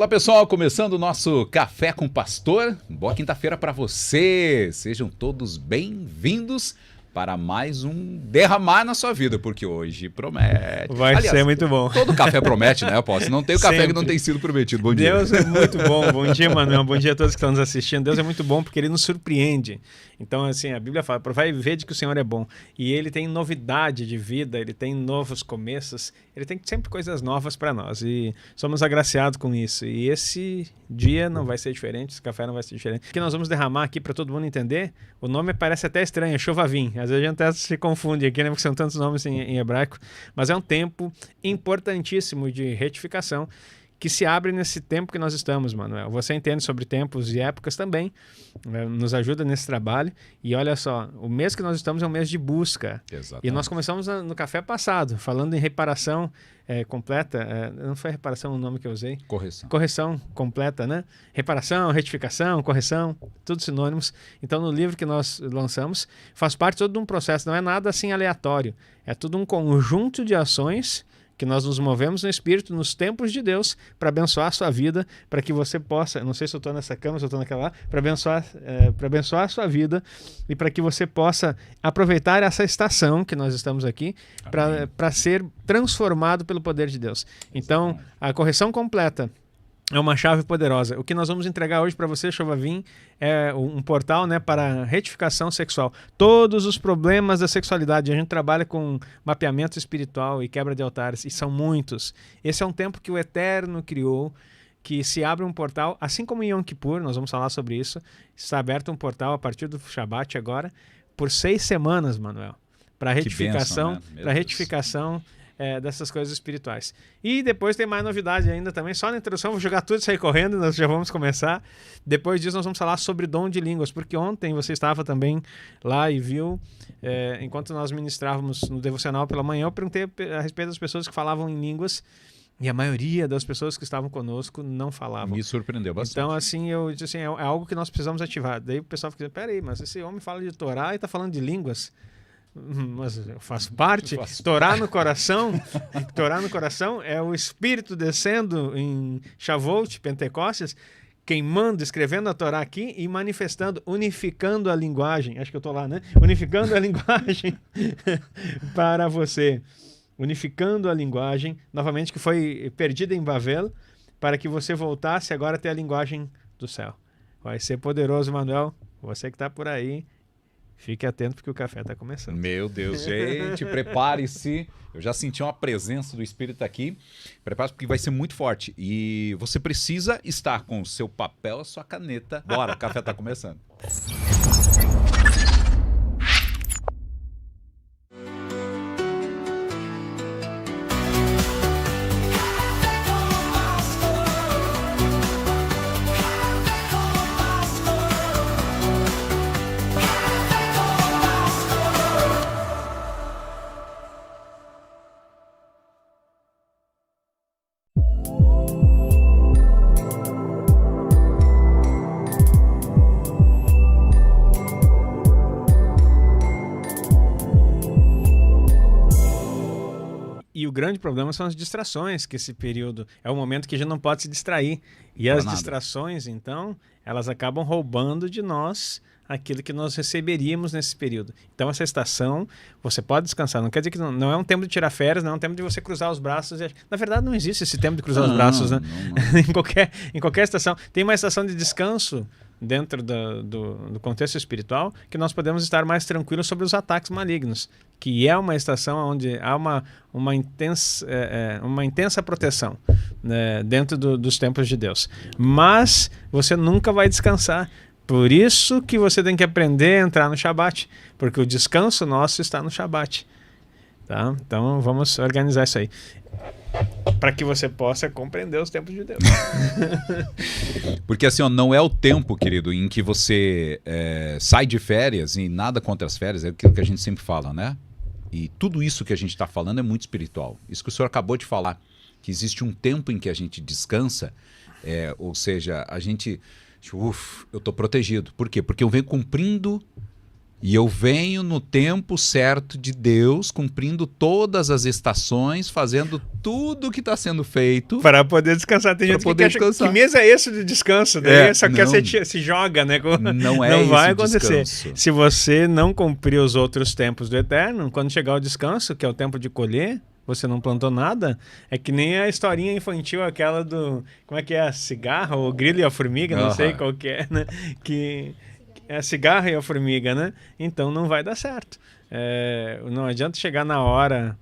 Olá pessoal, começando o nosso Café com Pastor. Boa quinta-feira para você. Sejam todos bem-vindos para mais um derramar na sua vida, porque hoje promete. Vai ser muito bom. Todo café promete, né, Apóstolo? Não tem o café Sempre. que não tem sido prometido. Bom dia. Deus é muito bom. Bom dia, Manuel. Bom dia a todos que estão nos assistindo. Deus é muito bom porque Ele nos surpreende. Então, assim, a Bíblia fala, vai ver de que o Senhor é bom. E Ele tem novidade de vida, Ele tem novos começos, Ele tem sempre coisas novas para nós. E somos agraciados com isso. E esse dia não vai ser diferente, esse café não vai ser diferente. O que nós vamos derramar aqui para todo mundo entender, o nome parece até estranho, Shovavim. Às vezes a gente até se confunde aqui, né, porque são tantos nomes em hebraico. Mas é um tempo importantíssimo de retificação que se abre nesse tempo que nós estamos, Manuel. Você entende sobre tempos e épocas também, nos ajuda nesse trabalho. E olha só, o mês que nós estamos é um mês de busca. Exatamente. E nós começamos no café passado, falando em reparação completa. Não foi reparação o nome que eu usei? Correção. Correção completa, né? Reparação, retificação, correção, tudo sinônimos. Então, no livro que nós lançamos, faz parte todo de um processo, não é nada assim aleatório. É tudo um conjunto de ações que nós nos movemos no Espírito, nos tempos de Deus, para abençoar a sua vida, para que você possa, não sei se eu estou nessa cama, se eu estou naquela lá, para abençoar a sua vida e para que você possa aproveitar essa estação que nós estamos aqui para ser transformado pelo poder de Deus. Então, a correção completa é uma chave poderosa. O que nós vamos entregar hoje para você, Shovavim, é um portal, né, para retificação sexual. Todos os problemas da sexualidade. A gente trabalha com mapeamento espiritual e quebra de altares, e são muitos. Esse é um tempo que o Eterno criou, que se abre um portal, assim como em Yom Kippur, nós vamos falar sobre isso. Está aberto um portal a partir do Shabat agora, por 6 semanas, Manuel, para retificação, dessas coisas espirituais. E depois tem mais novidade ainda também, só na introdução, vou jogar tudo isso aí correndo, nós já vamos começar. Depois disso nós vamos falar sobre dom de línguas, porque ontem você estava também lá e viu, enquanto nós ministrávamos no devocional pela manhã, eu perguntei a respeito das pessoas que falavam em línguas, e a maioria das pessoas que estavam conosco não falavam. Me surpreendeu bastante. Então, assim, eu disse assim, é algo que nós precisamos ativar. Daí o pessoal fica dizendo, peraí, mas esse homem fala de Torá e está falando de línguas. Mas eu faço parte. Torá no coração é o Espírito descendo em Shavuot, Pentecostes, queimando, escrevendo a Torá aqui e manifestando, unificando a linguagem. Acho que eu estou lá, né? Unificando a linguagem para você. Unificando a linguagem, novamente, que foi perdida em Babel, para que você voltasse agora a ter a linguagem do céu. Vai ser poderoso, Manuel. Você que está por aí, fique atento porque o café está começando. Meu Deus, gente, prepare-se. Eu já senti uma presença do Espírito aqui. Prepare-se porque vai ser muito forte. E você precisa estar com o seu papel, a sua caneta. Bora, o café está começando. E o grande problema são as distrações, que esse período é o momento que a gente não pode se distrair. E as distrações, então, elas acabam roubando de nós aquilo que nós receberíamos nesse período. Então, essa estação, você pode descansar. Não quer dizer que não é um tempo de tirar férias, não é um tempo de você cruzar os braços. Na verdade, não existe esse tempo de cruzar os braços, né? Não. em qualquer estação. Tem uma estação de descanso dentro do contexto espiritual, que nós podemos estar mais tranquilos sobre os ataques malignos, que é uma estação onde há uma intensa proteção, né, dentro dos templos de Deus. Mas você nunca vai descansar. Por isso que você tem que aprender a entrar no Shabat, porque o descanso nosso está no Shabat. Tá? Então vamos organizar isso aí, para que você possa compreender os tempos de Deus. Porque assim, ó, não é o tempo, querido, em que você sai de férias, e nada contra as férias, é aquilo que a gente sempre fala, né? E tudo isso que a gente está falando é muito espiritual. Isso que o senhor acabou de falar, que existe um tempo em que a gente descansa, ou seja, a gente... eu estou protegido. Por quê? Porque eu venho cumprindo E eu venho no tempo certo de Deus, cumprindo todas as estações, fazendo tudo que está sendo feito. Para poder descansar. Tem gente que acha que mês é esse de descanso, daí só quer se joga, né? Não é não vai esse acontecer. Descanso. Se você não cumprir os outros tempos do eterno, quando chegar o descanso, que é o tempo de colher, você não plantou nada, é que nem a historinha infantil, aquela do... Como é que é? A cigarra, o grilo e a formiga, não sei qual que é, né? Que é a cigarra e a formiga, né? Então não vai dar certo. Não adianta chegar na hora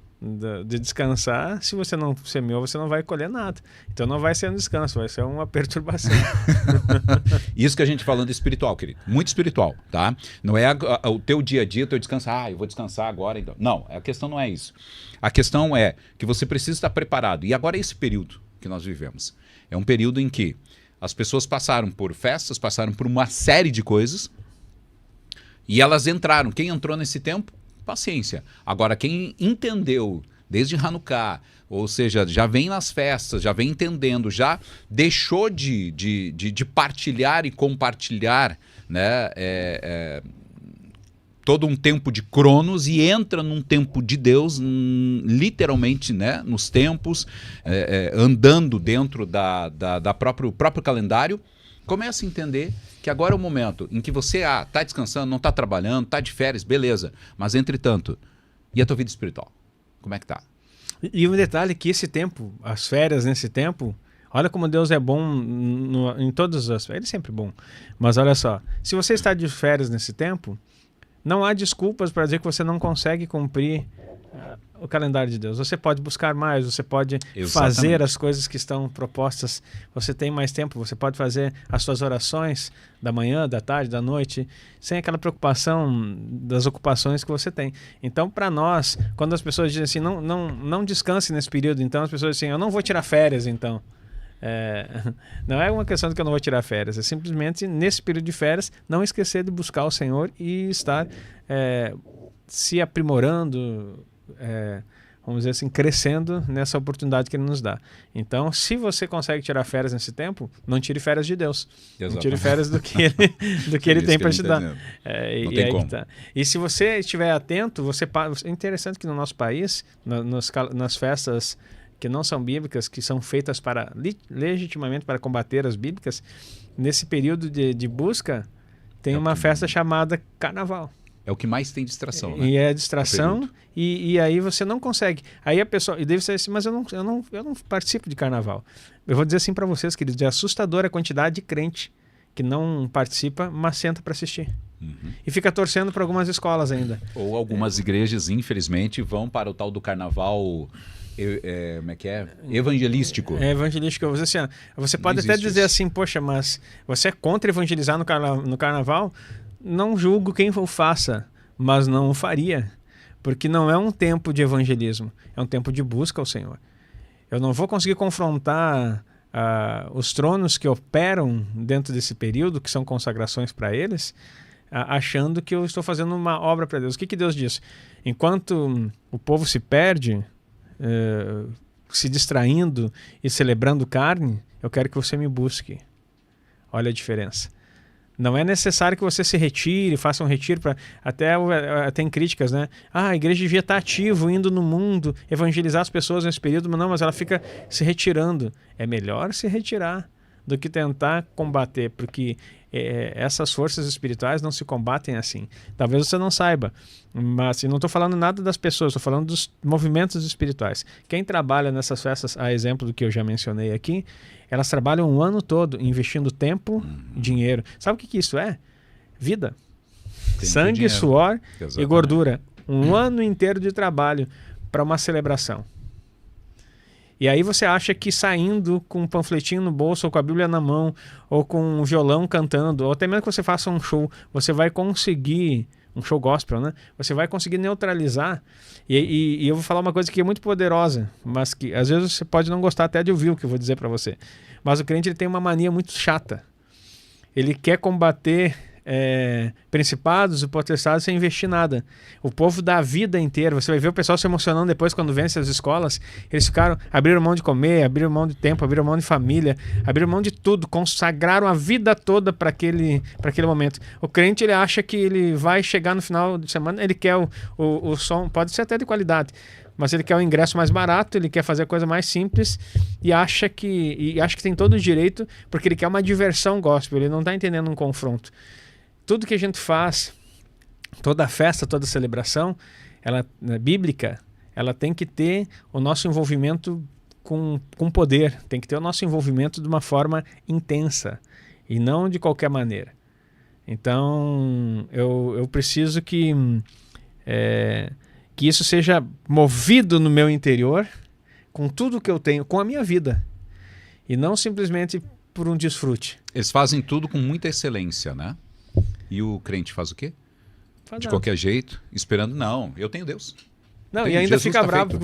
de descansar, se você não semeou, você não vai colher nada. Então não vai ser um descanso, vai ser uma perturbação. Isso que a gente falando espiritual, querido. Muito espiritual, tá? Não é o teu dia a dia, o teu descanso, eu vou descansar agora. Então. Não, a questão não é isso. A questão é que você precisa estar preparado. E agora é esse período que nós vivemos. É um período em que as pessoas passaram por festas, passaram por uma série de coisas e elas entraram. Quem entrou nesse tempo? Paciência. Agora, quem entendeu desde Hanukkah, ou seja, já vem nas festas, já vem entendendo, já deixou de partilhar e compartilhar, né, todo um tempo de Cronos e entra num tempo de Deus, literalmente, né, nos tempos, andando dentro da próprio calendário, começa a entender que agora é o momento em que você está descansando, não está trabalhando, está de férias, beleza. Mas, entretanto, e a tua vida espiritual? Como é que tá? E um detalhe que esse tempo, as férias nesse tempo, olha como Deus é bom em todas as férias. Ele é sempre bom. Mas olha só, se você está de férias nesse tempo, não há desculpas para dizer que você não consegue cumprir o calendário de Deus. Você pode buscar mais, você pode fazer as coisas que estão propostas. Você tem mais tempo, você pode fazer as suas orações da manhã, da tarde, da noite, sem aquela preocupação das ocupações que você tem. Então, para nós, quando as pessoas dizem assim, não descanse nesse período, então as pessoas dizem assim, eu não vou tirar férias, então. Não é uma questão de que eu não vou tirar férias, é simplesmente nesse período de férias não esquecer de buscar o Senhor e estar se aprimorando, vamos dizer assim, crescendo nessa oportunidade que Ele nos dá. Então, se você consegue tirar férias nesse tempo, não tire férias de Deus. Exatamente. Não tire férias do que Ele tem para te dar. Não tem como. Tá. E se você estiver atento, é interessante que no nosso país, nas festas que não são bíblicas, que são feitas legitimamente para combater as bíblicas, nesse período de busca, tem uma festa chamada Carnaval. É o que mais tem distração, né? E é distração, e aí você não consegue. Aí a pessoa, e deve ser assim, mas eu não participo de Carnaval. Eu vou dizer assim para vocês, queridos, é assustadora a quantidade de crente que não participa, mas senta para assistir. Uhum. E fica torcendo para algumas escolas ainda. Ou algumas igrejas, infelizmente, vão para o tal do Carnaval... como é que é? Evangelístico. Evangelístico. Você pode até dizer assim, poxa, mas você é contra evangelizar no Carnaval? Não julgo quem o faça, mas não o faria. Porque não é um tempo de evangelismo, é um tempo de busca ao Senhor. Eu não vou conseguir confrontar os tronos que operam dentro desse período, que são consagrações para eles, achando que eu estou fazendo uma obra para Deus. O que Deus diz? Enquanto o povo se perde... se distraindo e celebrando carne, eu quero que você me busque. Olha a diferença. Não é necessário que você se retire, faça um retiro. Até tem críticas, né? A igreja devia estar ativo, indo no mundo, evangelizar as pessoas nesse período, mas ela fica se retirando. É melhor se retirar do que tentar combater, porque essas forças espirituais não se combatem assim. Talvez você não saiba, mas eu não estou falando nada das pessoas, estou falando dos movimentos espirituais. Quem trabalha nessas festas, a exemplo do que eu já mencionei aqui, elas trabalham um ano todo investindo tempo, dinheiro. Sabe o que isso é? Vida. Sangue, suor e gordura. Um ano inteiro de trabalho para uma celebração. E aí você acha que saindo com um panfletinho no bolso, ou com a Bíblia na mão, ou com um violão cantando, ou até mesmo que você faça um show, você vai conseguir, um show gospel, né? Você vai conseguir neutralizar. E eu vou falar uma coisa que é muito poderosa, mas que às vezes você pode não gostar até de ouvir o que eu vou dizer para você. Mas o crente ele tem uma mania muito chata. Ele quer combater principados e potestades sem investir nada. O povo dá a vida inteira. Você vai ver o pessoal se emocionando depois quando vence as escolas. Eles abriram mão de comer, abriram mão de tempo, abriram mão de família, abriram mão de tudo, consagraram a vida toda para aquele momento. O crente, ele acha que ele vai chegar no final de semana, ele quer o som, pode ser até de qualidade, mas ele quer o ingresso mais barato, ele quer fazer a coisa mais simples e acha que tem todo o direito, porque ele quer uma diversão gospel, ele não está entendendo um confronto. Tudo que a gente faz, toda festa, toda celebração, ela bíblica, ela tem que ter o nosso envolvimento com poder, tem que ter o nosso envolvimento de uma forma intensa e não de qualquer maneira. Então, eu preciso que isso seja movido no meu interior, com tudo que eu tenho, com a minha vida, e não simplesmente por um desfrute. Eles fazem tudo com muita excelência, né? E o crente faz o quê? De qualquer jeito, esperando, não, eu tenho Deus. Não, e ainda Jesus fica bravo,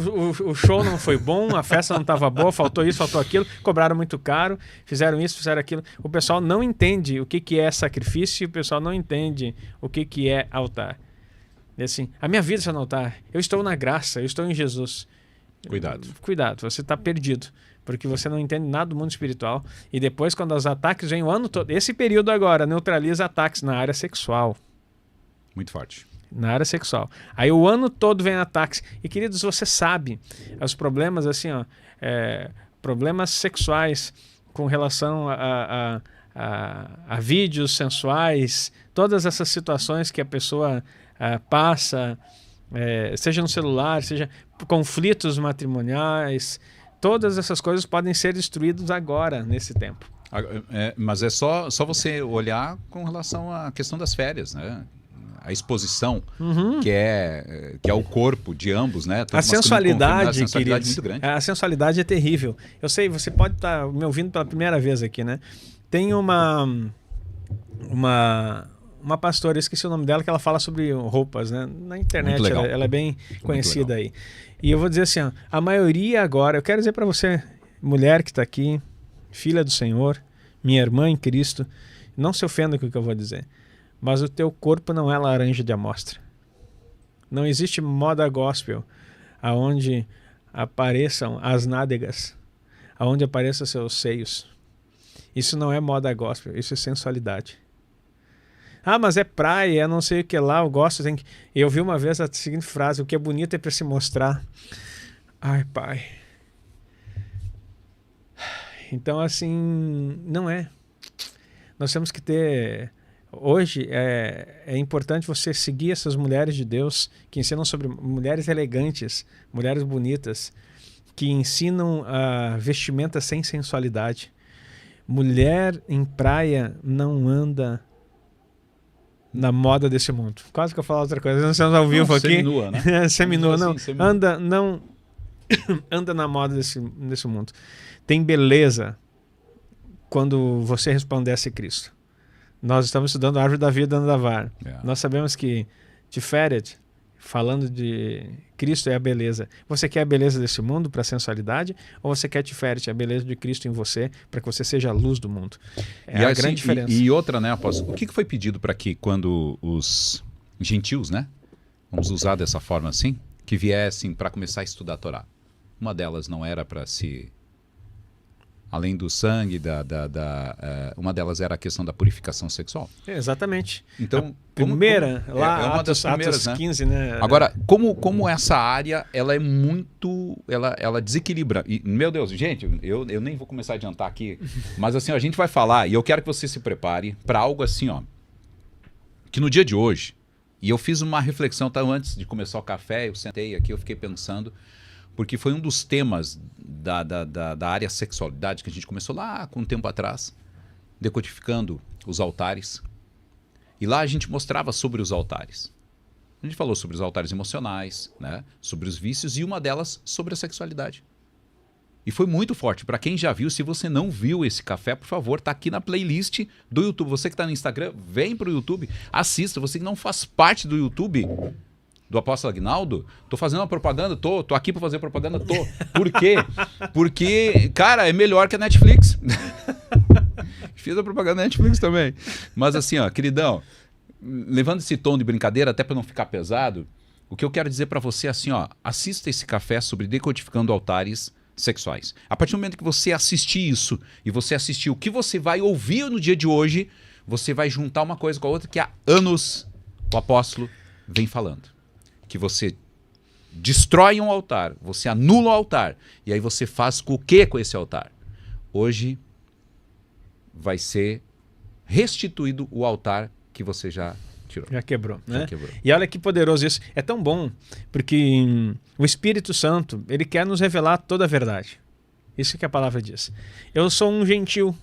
o show não foi bom, a festa não estava boa, faltou isso, faltou aquilo, cobraram muito caro, fizeram isso, fizeram aquilo. O pessoal não entende o que é sacrifício, o pessoal não entende o que é altar. E assim, a minha vida está no altar, eu estou na graça, eu estou em Jesus. Cuidado, você está perdido, porque você não entende nada do mundo espiritual. E depois, quando os ataques vêm o ano todo, esse período agora neutraliza ataques na área sexual. Muito forte. Na área sexual. Aí o ano todo vem ataques. E, queridos, você sabe, os problemas assim, problemas sexuais com relação a vídeos sensuais, todas essas situações que a pessoa passa, seja no celular, seja conflitos matrimoniais, todas essas coisas podem ser destruídas agora, nesse tempo. Mas é só você olhar com relação à questão das férias, né? A exposição, que é o corpo de ambos, né? A sensualidade, queridos, muito grande. A sensualidade é terrível. Eu sei, você pode estar me ouvindo pela primeira vez aqui, né? Tem uma pastora, eu esqueci o nome dela, que ela fala sobre roupas, né? Na internet, ela é bem conhecida aí. E eu vou dizer assim, a maioria agora, eu quero dizer para você, mulher que está aqui, filha do Senhor, minha irmã em Cristo, não se ofenda com o que eu vou dizer, mas o teu corpo não é laranja de amostra. Não existe moda gospel aonde apareçam as nádegas, aonde apareçam seus seios. Isso não é moda gospel, isso é sensualidade. Ah, mas é praia, eu não sei o que lá, eu gosto. Eu vi uma vez a seguinte frase: o que é bonito é para se mostrar. Ai, pai. Então, assim, não é. Nós temos que ter... Hoje é importante você seguir essas mulheres de Deus que ensinam sobre mulheres elegantes, mulheres bonitas, que ensinam a vestimenta sem sensualidade. Mulher em praia não anda na moda desse mundo. Quase que eu falo outra coisa. Nós estamos ao vivo aqui. Seminua, né? Seminua, não. Assim, seminua. Anda na moda desse mundo. Tem beleza quando você resplandece Cristo. Nós estamos estudando a árvore da vida da vara. Nós sabemos que Tiferet, falando de Cristo, é a beleza. Você quer a beleza desse mundo para a sensualidade? Ou você quer Tiferet, a beleza de Cristo em você, para que você seja a luz do mundo? É a grande diferença. E outra, né, apóstolo? O que foi pedido para que quando os gentios, né, vamos usar dessa forma assim, que viessem para começar a estudar a Torá? Uma delas não era para se... Além do sangue, uma delas era a questão da purificação sexual. Exatamente. Então, a primeira, lá, é uma das primeiras, Atos 15, né? Agora, como essa área, ela é muito... Ela desequilibra. E, meu Deus, gente, eu nem vou começar a adiantar aqui, mas assim, a gente vai falar, e eu quero que você se prepare para algo assim, ó, que no dia de hoje, e eu fiz uma reflexão, tá, antes de começar o café, eu sentei aqui, eu fiquei pensando... Porque foi um dos temas da área sexualidade que a gente começou lá com um tempo atrás, decodificando os altares. E lá a gente mostrava sobre os altares. A gente falou sobre os altares emocionais, né? Sobre os vícios e uma delas sobre a sexualidade. E foi muito forte. Para quem já viu, se você não viu esse café, por favor, tá aqui na playlist do YouTube. Você que está no Instagram, vem para o YouTube, assista. Você que não faz parte do YouTube... do apóstolo Aguinaldo, tô fazendo uma propaganda, tô aqui para fazer propaganda, tô. Por quê? Porque, cara, é melhor que a Netflix. Fiz a propaganda da Netflix também. Mas assim, ó, queridão, levando esse tom de brincadeira, até para não ficar pesado, o que eu quero dizer para você é assim, ó, assista esse café sobre decodificando altares sexuais. A partir do momento que você assistir isso e você assistir o que você vai ouvir no dia de hoje, você vai juntar uma coisa com a outra que há anos o apóstolo vem falando. Que você destrói um altar, você anula o altar, e aí você faz com o que com esse altar? Hoje vai ser restituído o altar que você já tirou. Já quebrou, né? Já quebrou. E olha que poderoso isso. É tão bom, porque o Espírito Santo, ele quer nos revelar toda a verdade. Isso que a palavra diz. Eu sou um gentil.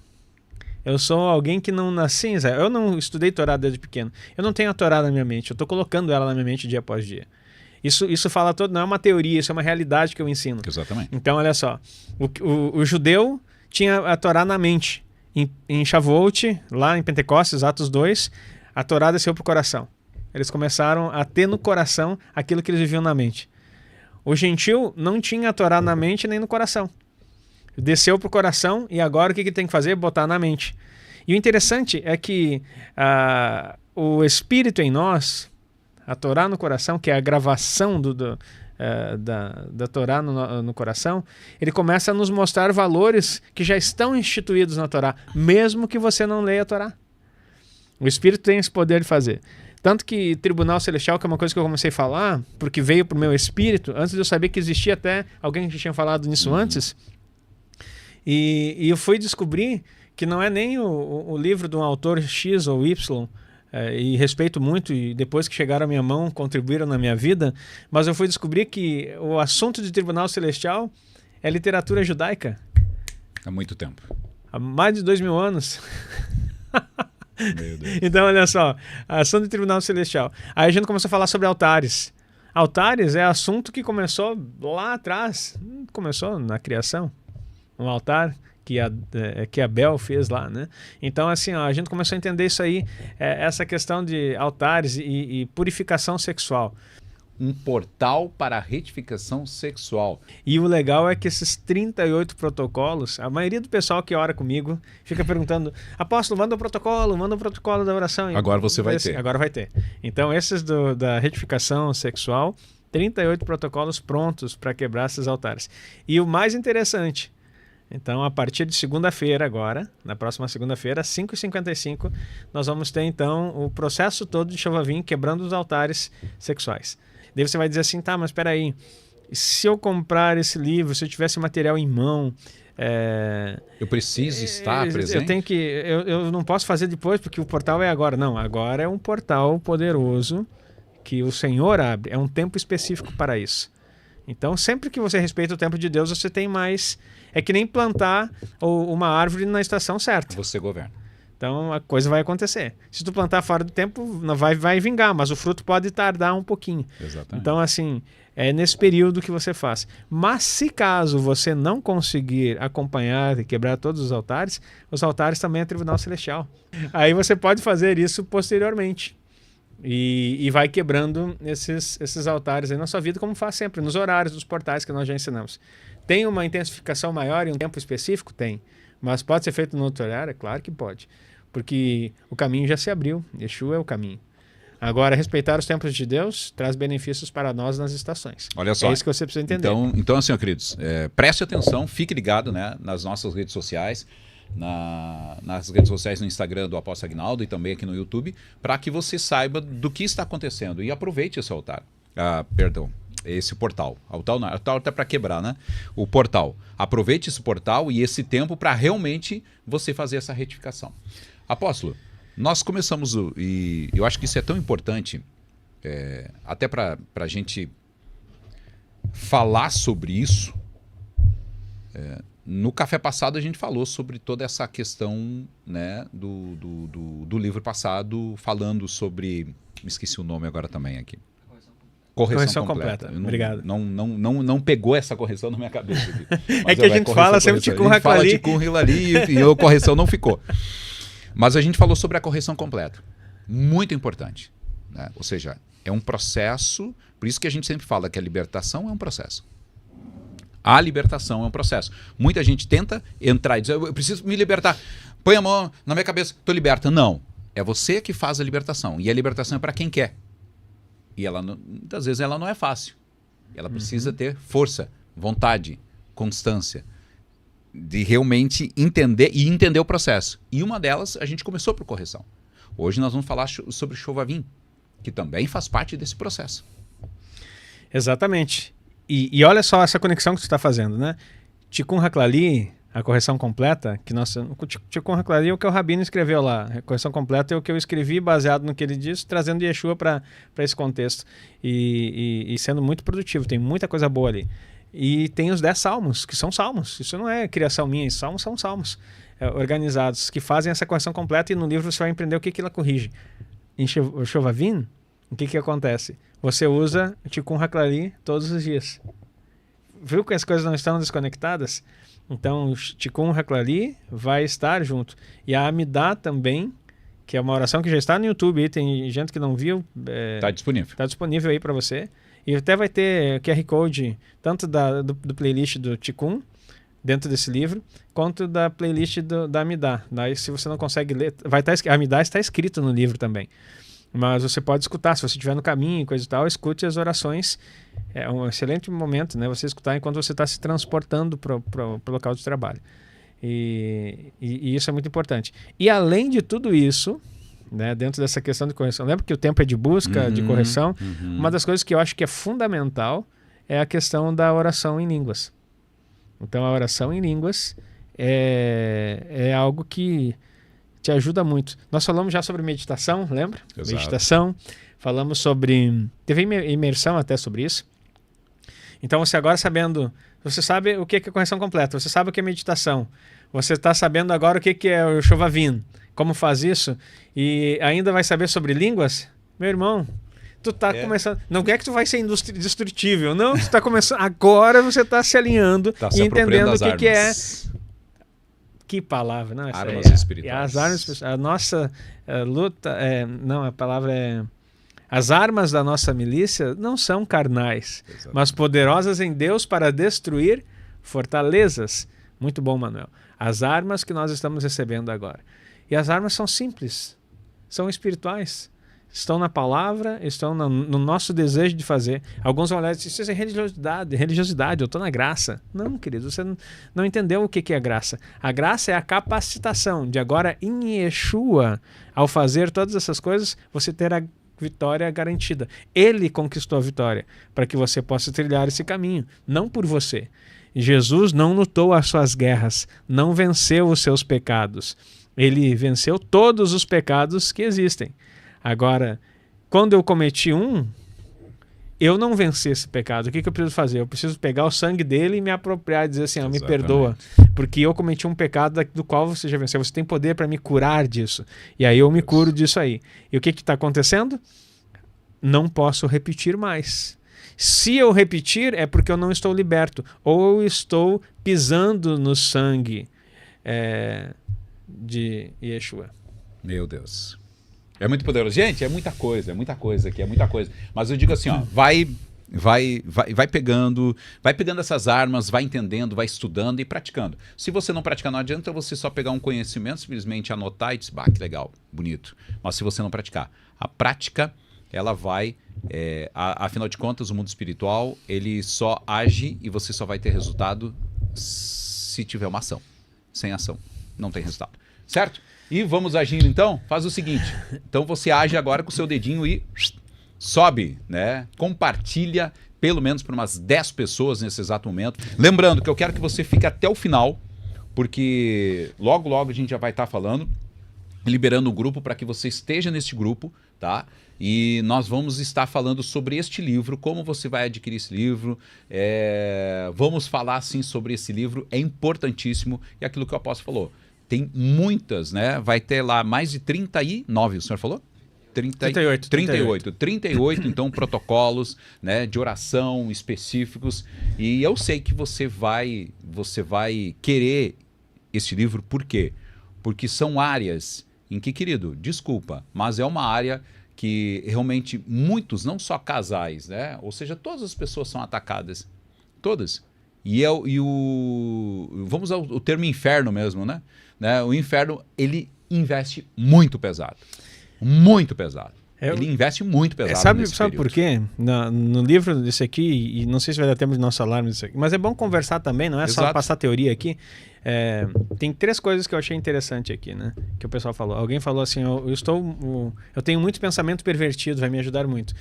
Eu sou alguém que não nasci em Israel. Eu não estudei Torá desde pequeno. Eu não tenho a Torá na minha mente. Eu estou colocando ela na minha mente dia após dia. Isso fala todo, não é uma teoria, isso é uma realidade que eu ensino. Exatamente. Então, olha só. O judeu tinha a Torá na mente. Em Shavuot, lá em Pentecostes, Atos 2, a Torá desceu para o coração. Eles começaram a ter no coração aquilo que eles viviam na mente. O gentil não tinha a Torá na mente nem no coração. Desceu para o coração e agora o que ele tem que fazer? Botar na mente. E o interessante é que o Espírito em nós, a Torá no coração, que é a gravação da Torá no coração, ele começa a nos mostrar valores que já estão instituídos na Torá, mesmo que você não leia a Torá. O Espírito tem esse poder de fazer. Tanto que Tribunal Celestial, que é uma coisa que eu comecei a falar, porque veio para o meu espírito, antes de eu saber que existia até alguém que tinha falado nisso antes, e eu fui descobrir que não é nem o livro de um autor X ou Y, e respeito muito, e depois que chegaram à minha mão, contribuíram na minha vida, mas eu fui descobrir que o assunto de Tribunal Celestial é literatura judaica. Há muito tempo. Há mais de 2000 anos. Meu Deus. Então, olha só, assunto de Tribunal Celestial. Aí a gente começou a falar sobre altares. Altares é assunto que começou lá atrás, começou na criação. Um altar que Abel fez lá, né? Então, assim, ó, a gente começou a entender isso aí, essa questão de altares e purificação sexual. Um portal para a retificação sexual. E o legal é que esses 38 protocolos, a maioria do pessoal que ora comigo fica perguntando, apóstolo, manda o protocolo da oração. Agora você vai ter. Agora vai ter. Então, esses da retificação sexual, 38 protocolos prontos para quebrar esses altares. E o mais interessante, então, a partir de segunda-feira agora, na próxima segunda-feira, às 5h55, nós vamos ter, então, o processo todo de Shovavim quebrando os altares sexuais. Daí você vai dizer assim, tá, mas espera aí, se eu comprar esse livro, se eu tivesse material em mão... eu preciso estar presente? Eu não posso fazer depois, porque o portal é agora. Não, agora é um portal poderoso que o Senhor abre. É um tempo específico para isso. Então, sempre que você respeita o tempo de Deus, você tem mais... É que nem plantar uma árvore na estação certa. Você governa. Então, a coisa vai acontecer. Se tu plantar fora do tempo, não vai vingar, mas o fruto pode tardar um pouquinho. Exatamente. Então, assim, é nesse período que você faz. Mas, se caso você não conseguir acompanhar e quebrar todos os altares também é Tribunal Celestial. Aí você pode fazer isso posteriormente. E vai quebrando esses altares aí na sua vida, como faz sempre, nos horários dos portais que nós já ensinamos. Tem uma intensificação maior em um tempo específico? Tem. Mas pode ser feito no outro horário? É claro que pode. Porque o caminho já se abriu. Yeshua é o caminho. Agora, respeitar os tempos de Deus traz benefícios para nós nas estações. Olha só. É isso que você precisa entender. Então assim, ó, queridos, preste atenção, fique ligado, né, nas nossas redes sociais, nas redes sociais no Instagram do Apóstolo Aguinaldo e também aqui no YouTube, para que você saiba do que está acontecendo e aproveite esse altar. Esse portal. Altar até para quebrar, né? O portal. Aproveite esse portal e esse tempo para realmente você fazer essa retificação. Apóstolo, nós começamos, e eu acho que isso é tão importante, até para a gente falar sobre isso. No café passado a gente falou sobre toda essa questão, né, do livro passado, falando sobre... Me esqueci o nome agora também aqui. Correção completa. Obrigado. Não pegou essa correção na minha cabeça aqui. É que a gente fala sempre Tikkun ali e a correção não ficou. Mas a gente falou sobre a correção completa. Muito importante. Né? Ou seja, é um processo, por isso que a gente sempre fala que a libertação é um processo. A libertação é um processo. Muita gente tenta entrar e dizer, eu preciso me libertar. Põe a mão na minha cabeça, estou liberta. Não. É você que faz a libertação. E a libertação é para quem quer. E muitas vezes ela não é fácil. Ela precisa ter força, vontade, constância, de realmente entender o processo. E uma delas, a gente começou por correção. Hoje nós vamos falar sobre Chovavim, que também faz parte desse processo. Exatamente. E olha só essa conexão que você está fazendo, né? Tikkun HaKlali, a correção completa, que Tikkun HaKlali é o que o Rabino escreveu lá. A correção completa é o que eu escrevi baseado no que ele disse, trazendo Yeshua para esse contexto. E sendo muito produtivo, tem muita coisa boa ali. E tem os 10 salmos, que são salmos. Isso não é criação minha, são salmos organizados, que fazem essa correção completa, e no livro você vai aprender o que ela corrige. Em Chovavim, o que acontece? Você usa Tikkun HaKlali todos os dias. Viu que as coisas não estão desconectadas? Então, Tikkun HaKlali vai estar junto. E a Amidah também, que é uma oração que já está no YouTube, tem gente que não viu. Está disponível. Está disponível aí para você. E até vai ter QR Code, tanto do playlist do Tikkun, dentro desse livro, quanto da playlist da Amidah. Daí, se você não consegue ler, a Amidah está escrito no livro também. Mas você pode escutar, se você estiver no caminho e coisa e tal, escute as orações. É um excelente momento, né? Você escutar enquanto você está se transportando para o local de trabalho. E isso é muito importante. E além de tudo isso, né, dentro dessa questão de correção, lembra que o tempo é de busca, de correção? Uma das coisas que eu acho que é fundamental é a questão da oração em línguas. Então, a oração em línguas é algo que te ajuda muito. Nós falamos já sobre meditação, lembra? Exato. Meditação. Falamos sobre... Teve imersão até sobre isso. Então, você agora sabendo... Você sabe o que é correção completa. Você sabe o que é meditação. Você está sabendo agora o que é o Chovavim. Como faz isso. E ainda vai saber sobre línguas? Meu irmão, tu tá começando... Não é que tu vai ser indestrutível. Não, tu tá começando... Agora você está se alinhando e entendendo o que é... Que palavra, não? Armas espirituais. As armas, a nossa luta, não, a palavra é... As armas da nossa milícia não são carnais, mas poderosas em Deus para destruir fortalezas. Muito bom, Manuel. As armas que nós estamos recebendo agora. E as armas são simples, são espirituais. Estão na palavra, estão no nosso desejo de fazer. Alguns vão olhar e dizer, isso é religiosidade, eu estou na graça. Não, querido, você não entendeu o que é graça. A graça é a capacitação de agora em Yeshua, ao fazer todas essas coisas, você ter a vitória garantida. Ele conquistou a vitória para que você possa trilhar esse caminho, não por você. Jesus não lutou as suas guerras, não venceu os seus pecados. Ele venceu todos os pecados que existem. Agora, quando eu cometi eu não venci esse pecado. O que eu preciso fazer? Eu preciso pegar o sangue dele e me apropriar e dizer assim, me perdoa, porque eu cometi um pecado do qual você já venceu. Você tem poder para me curar disso. E aí eu me curo disso aí. E o que está acontecendo? Não posso repetir mais. Se eu repetir, é porque eu não estou liberto. Ou eu estou pisando no sangue de Yeshua. Meu Deus. É muito poderoso. Gente, é muita coisa aqui, é muita coisa. Mas eu digo assim, ó, vai pegando essas armas, vai entendendo, vai estudando e praticando. Se você não praticar, não adianta você só pegar um conhecimento, simplesmente anotar e dizer, que legal, bonito. Mas se você não praticar, a prática, ela vai, afinal de contas, o mundo espiritual, ele só age e você só vai ter resultado se tiver uma ação. Sem ação, não tem resultado. Certo? E vamos agindo então? Faz o seguinte, então você age agora com o seu dedinho e sobe, né? Compartilha pelo menos para umas 10 pessoas nesse exato momento. Lembrando que eu quero que você fique até o final, porque logo a gente já vai estar falando, liberando o grupo para que você esteja nesse grupo, tá? E nós vamos estar falando sobre este livro, como você vai adquirir esse livro, vamos falar sim sobre esse livro, é importantíssimo, e aquilo que o apóstolo falou, tem muitas, né? Vai ter lá mais de 39, o senhor falou? 38, então, protocolos, né, de oração específicos. E eu sei que você vai querer esse livro, por quê? Porque são áreas em que, querido, desculpa, mas é uma área que realmente muitos, não só casais, né? Ou seja, todas as pessoas são atacadas. Todas. Vamos ao termo inferno mesmo, né? O inferno, ele investe muito pesado. Muito pesado. Eu- Ele investe muito pesado Sabe nesse período. por quê? No livro desse aqui, e não sei se vai dar tempo de nós falarmos disso aqui, mas é bom conversar também, não é só Exato. passar teoria aqui. Tem 3 coisas que eu achei interessante aqui, né? Que o pessoal falou. Alguém falou assim, eu tenho muito pensamento pervertido, vai me ajudar muito.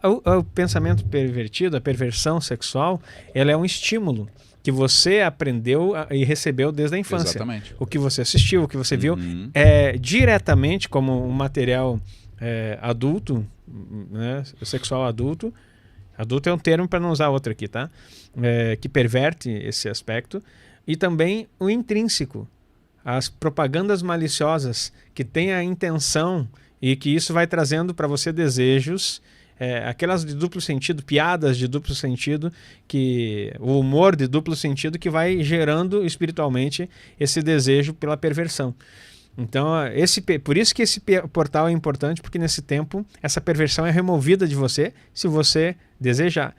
O pensamento pervertido, a perversão sexual, ela é um estímulo que você aprendeu e recebeu desde a infância. Exatamente. O que você assistiu, o que você viu, Uhum. diretamente como um material adulto, né, sexual adulto. Adulto é um termo para não usar outro aqui, tá? Que perverte esse aspecto. E também o intrínseco, as propagandas maliciosas que têm a intenção e que isso vai trazendo para você desejos, aquelas de duplo sentido, piadas de duplo sentido, o humor de duplo sentido que vai gerando espiritualmente esse desejo pela perversão. Então, por isso que esse portal é importante, porque nesse tempo essa perversão é removida de você, se você desejar.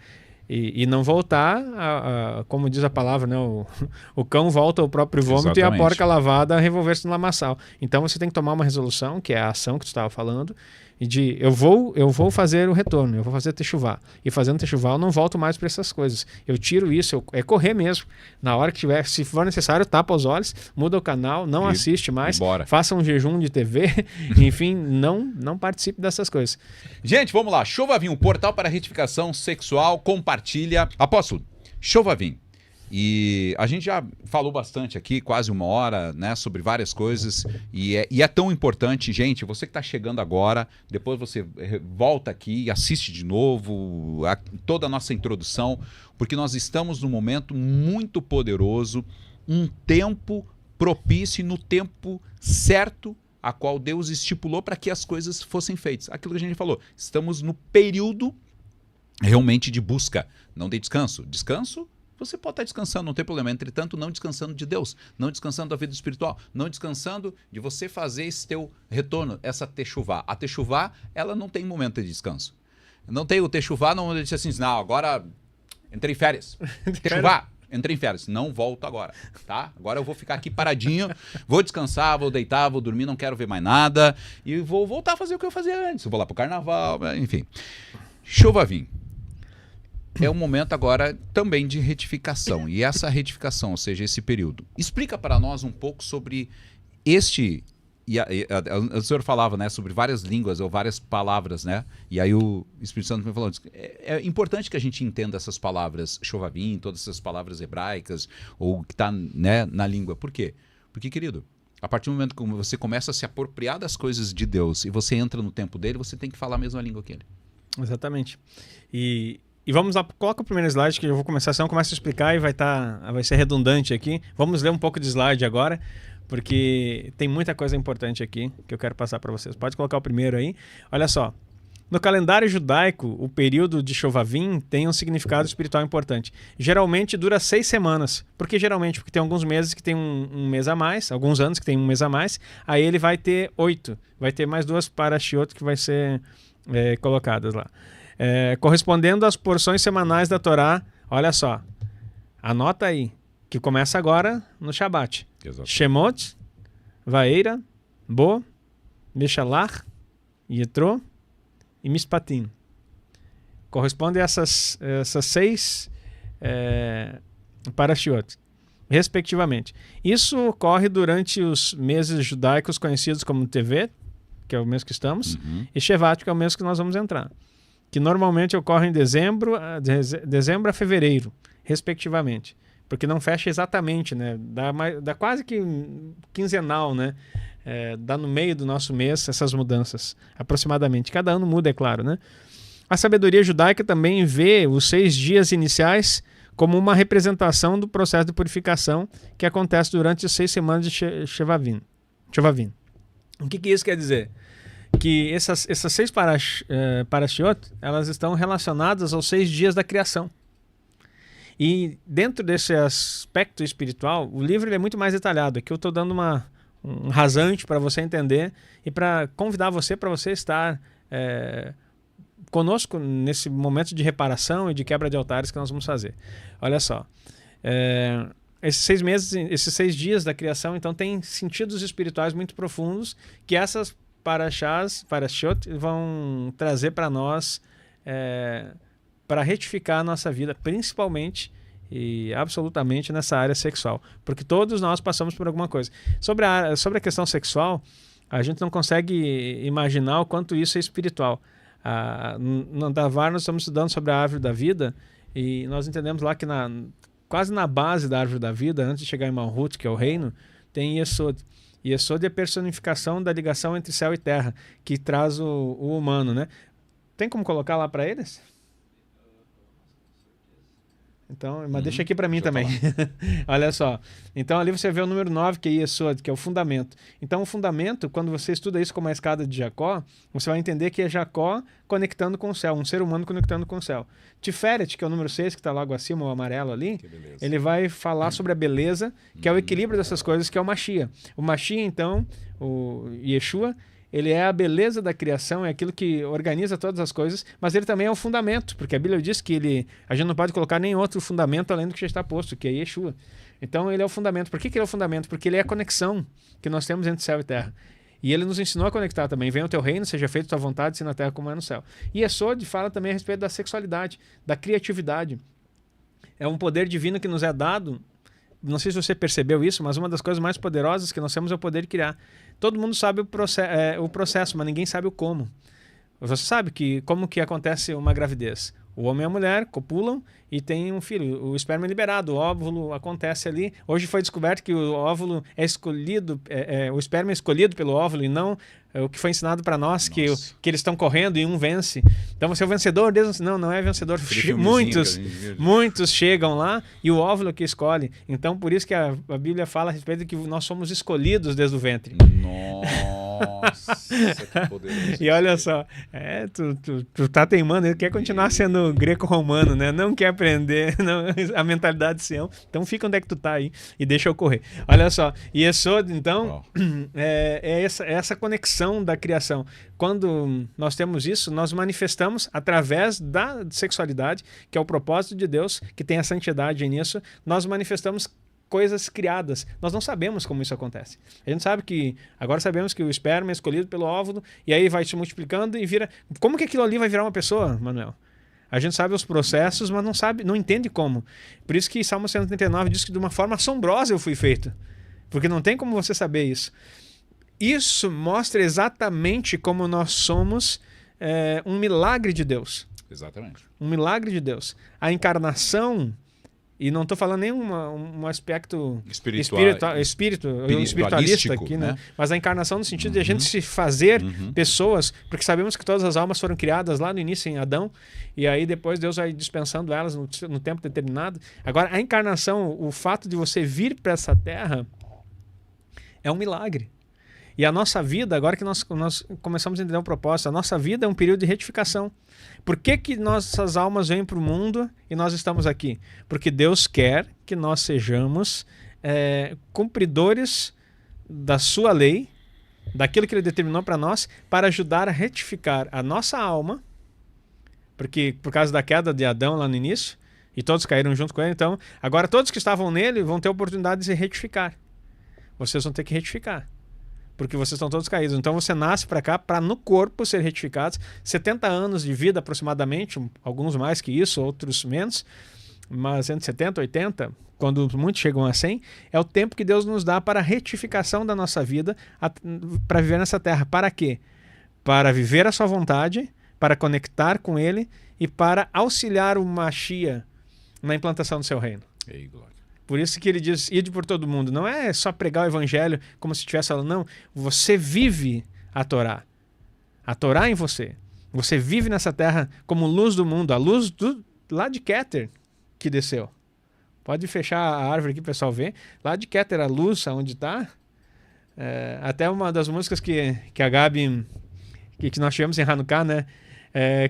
E não voltar, como diz a palavra, né? O cão volta ao próprio vômito. Exatamente. E a porca lavada a revolver-se no lamaçal. Então você tem que tomar uma resolução, que é a ação que tu estava falando, e de eu vou fazer o retorno, eu vou fazer techuvá. E fazendo techuvá eu não volto mais para essas coisas. Eu tiro isso, é correr mesmo. Na hora que tiver, se for necessário, tapa os olhos, muda o canal, não assiste mais, faça um jejum de TV, enfim, não participe dessas coisas. Gente, vamos lá. Chovavim, um portal para retificação sexual, compartilha. Apóstolo, Chovavim. E a gente já falou bastante aqui, quase 1 hora, né, sobre várias coisas. E é tão importante, gente, você que está chegando agora, depois você volta aqui e assiste de novo toda a nossa introdução, porque nós estamos num momento muito poderoso, um tempo propício e no tempo certo a qual Deus estipulou para que as coisas fossem feitas. Aquilo que a gente falou, estamos no período realmente de busca, não de descanso. Descanso, você pode estar descansando, não tem problema. Entretanto, não descansando de Deus, não descansando da vida espiritual, não descansando de você fazer esse teu retorno, essa techuvá. A techuvá, ela não tem momento de descanso. Não tem o techuvá, não diz assim, não, agora entrei em férias. Techuvá, entrei em férias, não volto agora, tá? Agora eu vou ficar aqui paradinho, vou descansar, vou deitar, vou dormir, não quero ver mais nada e vou voltar a fazer o que eu fazia antes. Eu vou lá pro carnaval, enfim. Chovavim. É um momento agora também de retificação. E essa retificação, ou seja, esse período. Explica para nós um pouco sobre este... o senhor falava, né, sobre várias línguas ou várias palavras, né? E aí o Espírito Santo me falou, é importante que a gente entenda essas palavras Chovavim, todas essas palavras hebraicas, ou que está, né, na língua. Por quê? Porque, querido, a partir do momento que você começa a se apropriar das coisas de Deus e você entra no tempo dele, você tem que falar a mesma língua que ele. Exatamente. E vamos lá, coloca o primeiro slide que eu vou começar, senão eu começo a explicar e vai ser redundante aqui. Vamos ler um pouco de slide agora, porque tem muita coisa importante aqui que eu quero passar para vocês. Pode colocar o primeiro aí. Olha só, no calendário judaico, o período de Chovavim tem um significado espiritual importante. Geralmente dura 6 semanas. Por que geralmente? Porque tem alguns meses que tem um mês a mais, alguns anos que tem um mês a mais, aí ele vai ter 8. Vai ter mais 2 parashiot que vai ser colocadas lá. Correspondendo às porções semanais da Torá, olha só, anota aí, que começa agora no Shabat. Exato. Shemot, Vaeira, Bo, Meshalach, Yetro e Mishpatim. Corresponde a essas 6 parashiot, respectivamente. Isso ocorre durante os meses judaicos conhecidos como Tevet, que é o mês que estamos, e Shevat, que é o mês que nós vamos entrar, que normalmente ocorre em dezembro a fevereiro, respectivamente, porque não fecha exatamente, né? Dá quase que quinzenal, né? Dá no meio do nosso mês essas mudanças, aproximadamente. Cada ano muda, é claro, né? A sabedoria judaica também vê os 6 dias iniciais como uma representação do processo de purificação que acontece durante as 6 semanas de Chovavim. O que isso quer dizer? Que essas 6 parashiot, elas estão relacionadas aos 6 dias da criação. E dentro desse aspecto espiritual, o livro ele é muito mais detalhado. Aqui eu estou dando um rasante para você entender e para convidar você para você estar conosco nesse momento de reparação e de quebra de altares que nós vamos fazer. Olha só. esses 6 meses, esses 6 dias da criação, então, tem sentidos espirituais muito profundos que essas parashot, vão trazer para nós, para retificar a nossa vida, principalmente e absolutamente nessa área sexual. Porque todos nós passamos por alguma coisa. Sobre a questão sexual, a gente não consegue imaginar o quanto isso é espiritual. No Davar nós estamos estudando sobre a árvore da vida e nós entendemos lá que quase na base da árvore da vida, antes de chegar em Malhut, que é o reino, tem Yesod. Yesod é a personificação da ligação entre céu e terra, que traz o humano, né? Tem como colocar lá para eles? Então, mas deixa aqui para mim também. Olha só. Então, ali você vê o número 9, que é Yesod, que é o fundamento. Então, o fundamento, quando você estuda isso como a escada de Jacó, você vai entender que é Jacó conectando com o céu, um ser humano conectando com o céu. Tiferet, que é o número 6, que está logo acima, o amarelo ali, ele vai falar sobre a beleza, que é o equilíbrio dessas coisas, que é o Mashiach. O Mashiach, então, o Yeshua, ele é a beleza da criação, é aquilo que organiza todas as coisas, mas ele também é o fundamento, porque a Bíblia diz que a gente não pode colocar nem outro fundamento além do que já está posto, que é Yeshua. Então ele é o fundamento. Por que ele é o fundamento? Porque ele é a conexão que nós temos entre céu e terra. E ele nos ensinou a conectar também. Venha o teu reino, seja feita a tua vontade, assim na terra como é no céu. E Yesod fala também a respeito da sexualidade, da criatividade. É um poder divino que nos é dado. Não sei se você percebeu isso, mas uma das coisas mais poderosas que nós temos é o poder de criar. Todo mundo sabe o processo, mas ninguém sabe o como. Você sabe como que acontece uma gravidez. O homem e a mulher copulam e tem um filho. O esperma é liberado, o óvulo acontece ali. Hoje foi descoberto que o óvulo é escolhido, o esperma é escolhido pelo óvulo e não o que foi ensinado para nós, que eles estão correndo e um vence. Então você é o vencedor, Deus não é vencedor. Muitos chegam lá e o óvulo que escolhe. Então por isso que a Bíblia fala a respeito de que nós somos escolhidos desde o ventre. Nossa, que poderoso. E olha só, tu tá teimando, ele quer continuar sendo greco-romano, né? Não quer aprender a mentalidade de Sião. Então fica onde é que tu tá aí e deixa eu correr. Olha só, Yesod, então, é essa conexão da criação. Quando nós temos isso, nós manifestamos através da sexualidade, que é o propósito de Deus, que tem a santidade nisso, nós manifestamos coisas criadas. Nós não sabemos como isso acontece. A gente sabe agora sabemos que o esperma é escolhido pelo óvulo e aí vai se multiplicando e vira... Como que aquilo ali vai virar uma pessoa, Manuel? A gente sabe os processos, mas não entende como. Por isso que Salmo 139 diz que de uma forma assombrosa eu fui feito. Porque não tem como você saber isso. Isso mostra exatamente como nós somos um milagre de Deus. Exatamente. Um milagre de Deus. A encarnação, e não estou falando nem um aspecto espiritualista aqui, né? Mas a encarnação no sentido de a gente se fazer pessoas, porque sabemos que todas as almas foram criadas lá no início em Adão, e aí depois Deus vai dispensando elas no tempo determinado. Agora, a encarnação, o fato de você vir para essa terra, é um milagre. E a nossa vida, agora que nós começamos a entender o propósito, a nossa vida é um período de retificação. Por que nossas almas vêm para o mundo e nós estamos aqui? Porque Deus quer que nós sejamos cumpridores da sua lei, daquilo que Ele determinou para nós, para ajudar a retificar a nossa alma, porque por causa da queda de Adão lá no início, e todos caíram junto com ele, então agora todos que estavam nele vão ter a oportunidade de se retificar. Vocês vão ter que retificar. Porque vocês estão todos caídos. Então você nasce para cá para no corpo ser retificados. 70 anos de vida aproximadamente, alguns mais que isso, outros menos, mas entre 70 e 80, quando muitos chegam a 100, é o tempo que Deus nos dá para a retificação da nossa vida, para viver nessa terra. Para quê? Para viver a sua vontade, para conectar com Ele e para auxiliar o Mashiach na implantação do seu reino. Ei, glória. Por isso que ele diz, ide por todo mundo. Não é só pregar o evangelho como se estivesse falando, não. Você vive a Torá. A Torá em você. Você vive nessa terra como luz do mundo. A luz lá de Keter que desceu. Pode fechar a árvore aqui, pessoal, ver. Lá de Keter, a luz, onde está. Até uma das músicas que a Gabi, que nós tivemos em Hanukkah, né?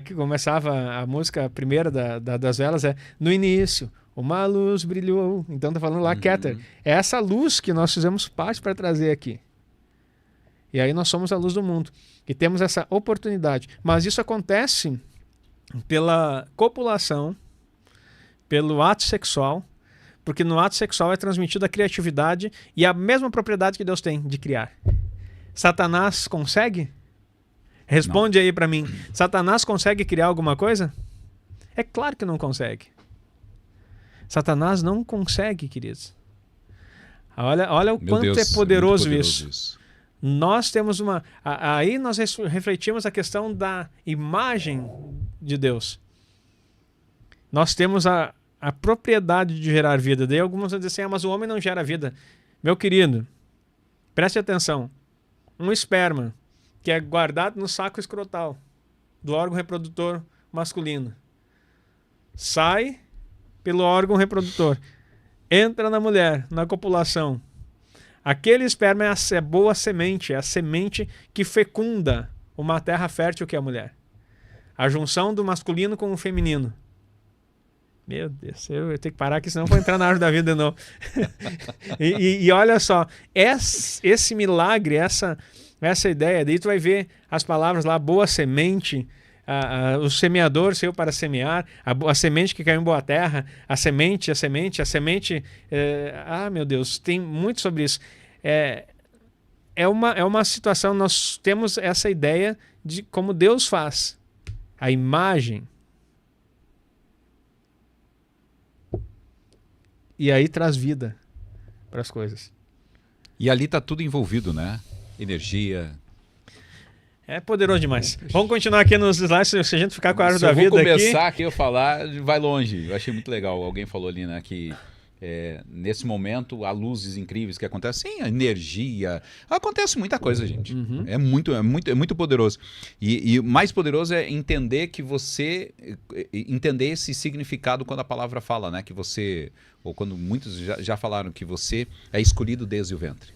Que começava a música primeira das velas, no início. Uma luz brilhou. Então tá falando lá, Keter. É essa luz que nós fizemos parte para trazer aqui. E aí nós somos a luz do mundo. E temos essa oportunidade. Mas isso acontece pela copulação, pelo ato sexual, Porque no ato sexual é transmitida a criatividade e a mesma propriedade que Deus tem de criar. Satanás consegue? Responde aí para mim. Satanás consegue criar alguma coisa? É claro que não consegue. Satanás não consegue, queridos. Olha o quanto Deus, é poderoso isso. Nós temos uma... Aí nós refletimos a questão da imagem de Deus. Nós temos a propriedade de gerar vida. Daí alguns vão dizer assim, mas o homem não gera vida. Meu querido, preste atenção. Um esperma que é guardado no saco escrotal do órgão reprodutor masculino sai pelo órgão reprodutor, entra na mulher, na copulação. Aquele esperma é a boa semente, é a semente que fecunda uma terra fértil que é a mulher. A junção do masculino com o feminino. Meu Deus, eu tenho que parar aqui, senão eu vou entrar na árvore da vida de novo. e olha só, esse milagre, essa ideia, daí tu vai ver as palavras lá, boa semente, o semeador saiu para semear, a semente que caiu em boa terra, a semente, meu Deus, tem muito sobre isso. É uma situação, nós temos essa ideia de como Deus faz, a imagem, e aí traz vida para as coisas. E ali está tudo envolvido, né? Energia. É poderoso demais. Vamos continuar aqui nos slides, se a gente ficar com a árvore da vida aqui... Se eu vou começar aqui a falar, vai longe. Eu achei muito legal. Alguém falou ali, né, que nesse momento há luzes incríveis que acontecem. Sim, a energia. Acontece muita coisa, gente. Uhum. É muito poderoso. E o mais poderoso é entender que você... Entender esse significado quando a palavra fala, né? Que você... Ou quando muitos já falaram que você é escolhido desde o ventre.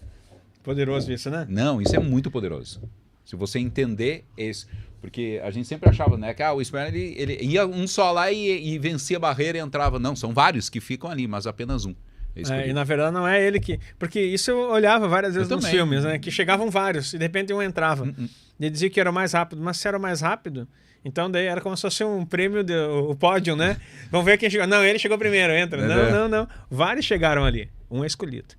Poderoso isso, né? Não, isso é muito poderoso. Se você entender isso, porque a gente sempre achava, né, que o esperma ele ia um só lá e vencia a barreira e entrava. Não, são vários que ficam ali, mas apenas um. E na verdade não é ele que... Porque isso eu olhava várias vezes nos filmes, né? Que chegavam vários e de repente um entrava. Ele dizia que era o mais rápido, mas se era o mais rápido, então daí era como se fosse um prêmio, o pódio, né? Vamos ver quem chegou. Não, ele chegou primeiro, entra. Não. Vários chegaram ali. Um é escolhido.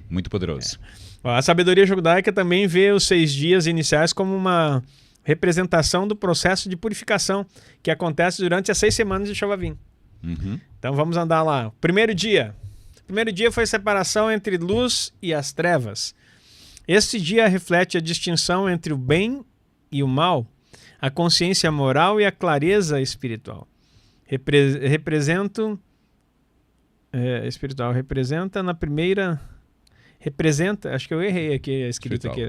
Muito poderoso. A sabedoria judaica também vê os 6 dias iniciais como uma representação do processo de purificação que acontece durante as 6 semanas de Shovavim. Uhum. Então vamos andar lá. Primeiro dia. O primeiro dia foi a separação entre luz e as trevas. Este dia reflete a distinção entre o bem e o mal, a consciência moral e a clareza espiritual. Representa na primeira... acho que eu errei aqui a escrita aqui.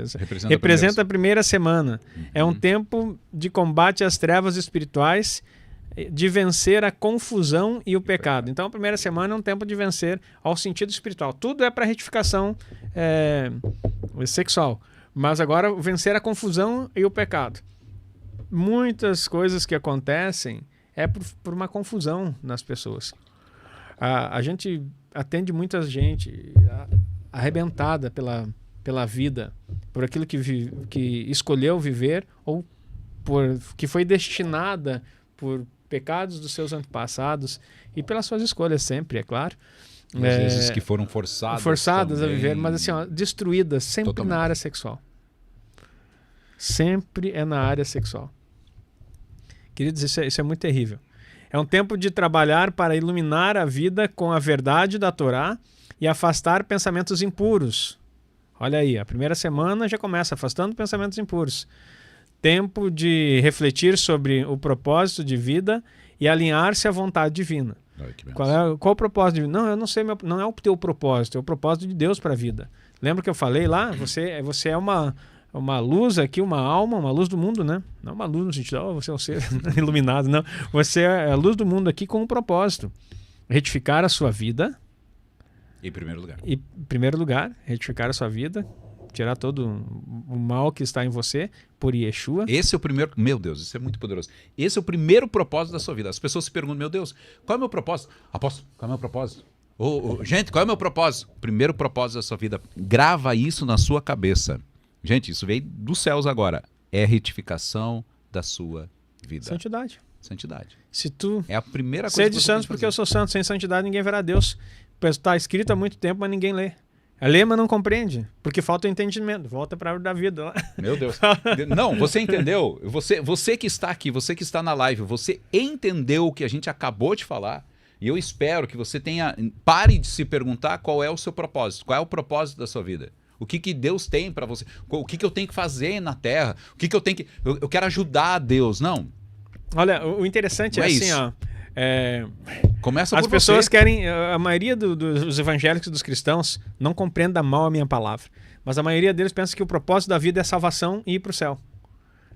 Representa a primeira semana. Uhum. É um tempo de combate às trevas espirituais, de vencer a confusão e o pecado. Então a primeira semana é um tempo de vencer ao sentido espiritual. Tudo é para retificação sexual. Mas agora vencer a confusão e o pecado. Muitas coisas que acontecem é por uma confusão nas pessoas. A gente atende muita gente arrebentada pela vida, por aquilo que escolheu viver ou que foi destinada por pecados dos seus antepassados e pelas suas escolhas sempre, é claro. Às vezes que foram forçadas a viver, mas assim, destruídas sempre totalmente. Na área sexual. Sempre é na área sexual. Queridos, isso é muito terrível. É um tempo de trabalhar para iluminar a vida com a verdade da Torá e afastar pensamentos impuros. Olha aí, a primeira semana já começa afastando pensamentos impuros. Tempo de refletir sobre o propósito de vida e alinhar-se à vontade divina. Qual o propósito divino? Não, eu não sei, não é o teu propósito, é o propósito de Deus para a vida. Lembra que eu falei lá? Você é uma luz aqui, uma alma, uma luz do mundo, né? Não uma luz no sentido, você é um ser iluminado, não. Você é a luz do mundo aqui com um propósito. Retificar a sua vida. Em primeiro lugar. Em primeiro lugar, retificar a sua vida, tirar todo o mal que está em você por Yeshua. Esse é o primeiro... Meu Deus, isso é muito poderoso. Esse é o primeiro propósito da sua vida. As pessoas se perguntam, meu Deus, qual é o meu propósito? Apóstolo, qual é o meu propósito? Gente, qual é o meu propósito? O primeiro propósito da sua vida. Grava isso na sua cabeça. Gente, isso veio dos céus agora. É a retificação da sua vida. Santidade. Santidade. Se tu... É a primeira coisa Sede santos porque eu sou santo. Sem santidade ninguém verá Deus. está escrito há muito tempo, mas ninguém lê. Lê, mas não compreende, porque falta o entendimento. Volta para a árvore da vida lá. Meu Deus. Não, você entendeu? Você que está aqui, você que está na live, você entendeu o que a gente acabou de falar. E eu espero que você pare de se perguntar qual é o seu propósito, qual é o propósito da sua vida. O que Deus tem para você? O que eu tenho que fazer na Terra? O que eu tenho que... Eu quero ajudar a Deus. Não. Olha, o interessante é assim, ó. Começa por as pessoas você. querem... A maioria dos evangélicos e dos cristãos não compreenda mal a minha palavra. Mas a maioria deles pensa que o propósito da vida é salvação e ir para o céu.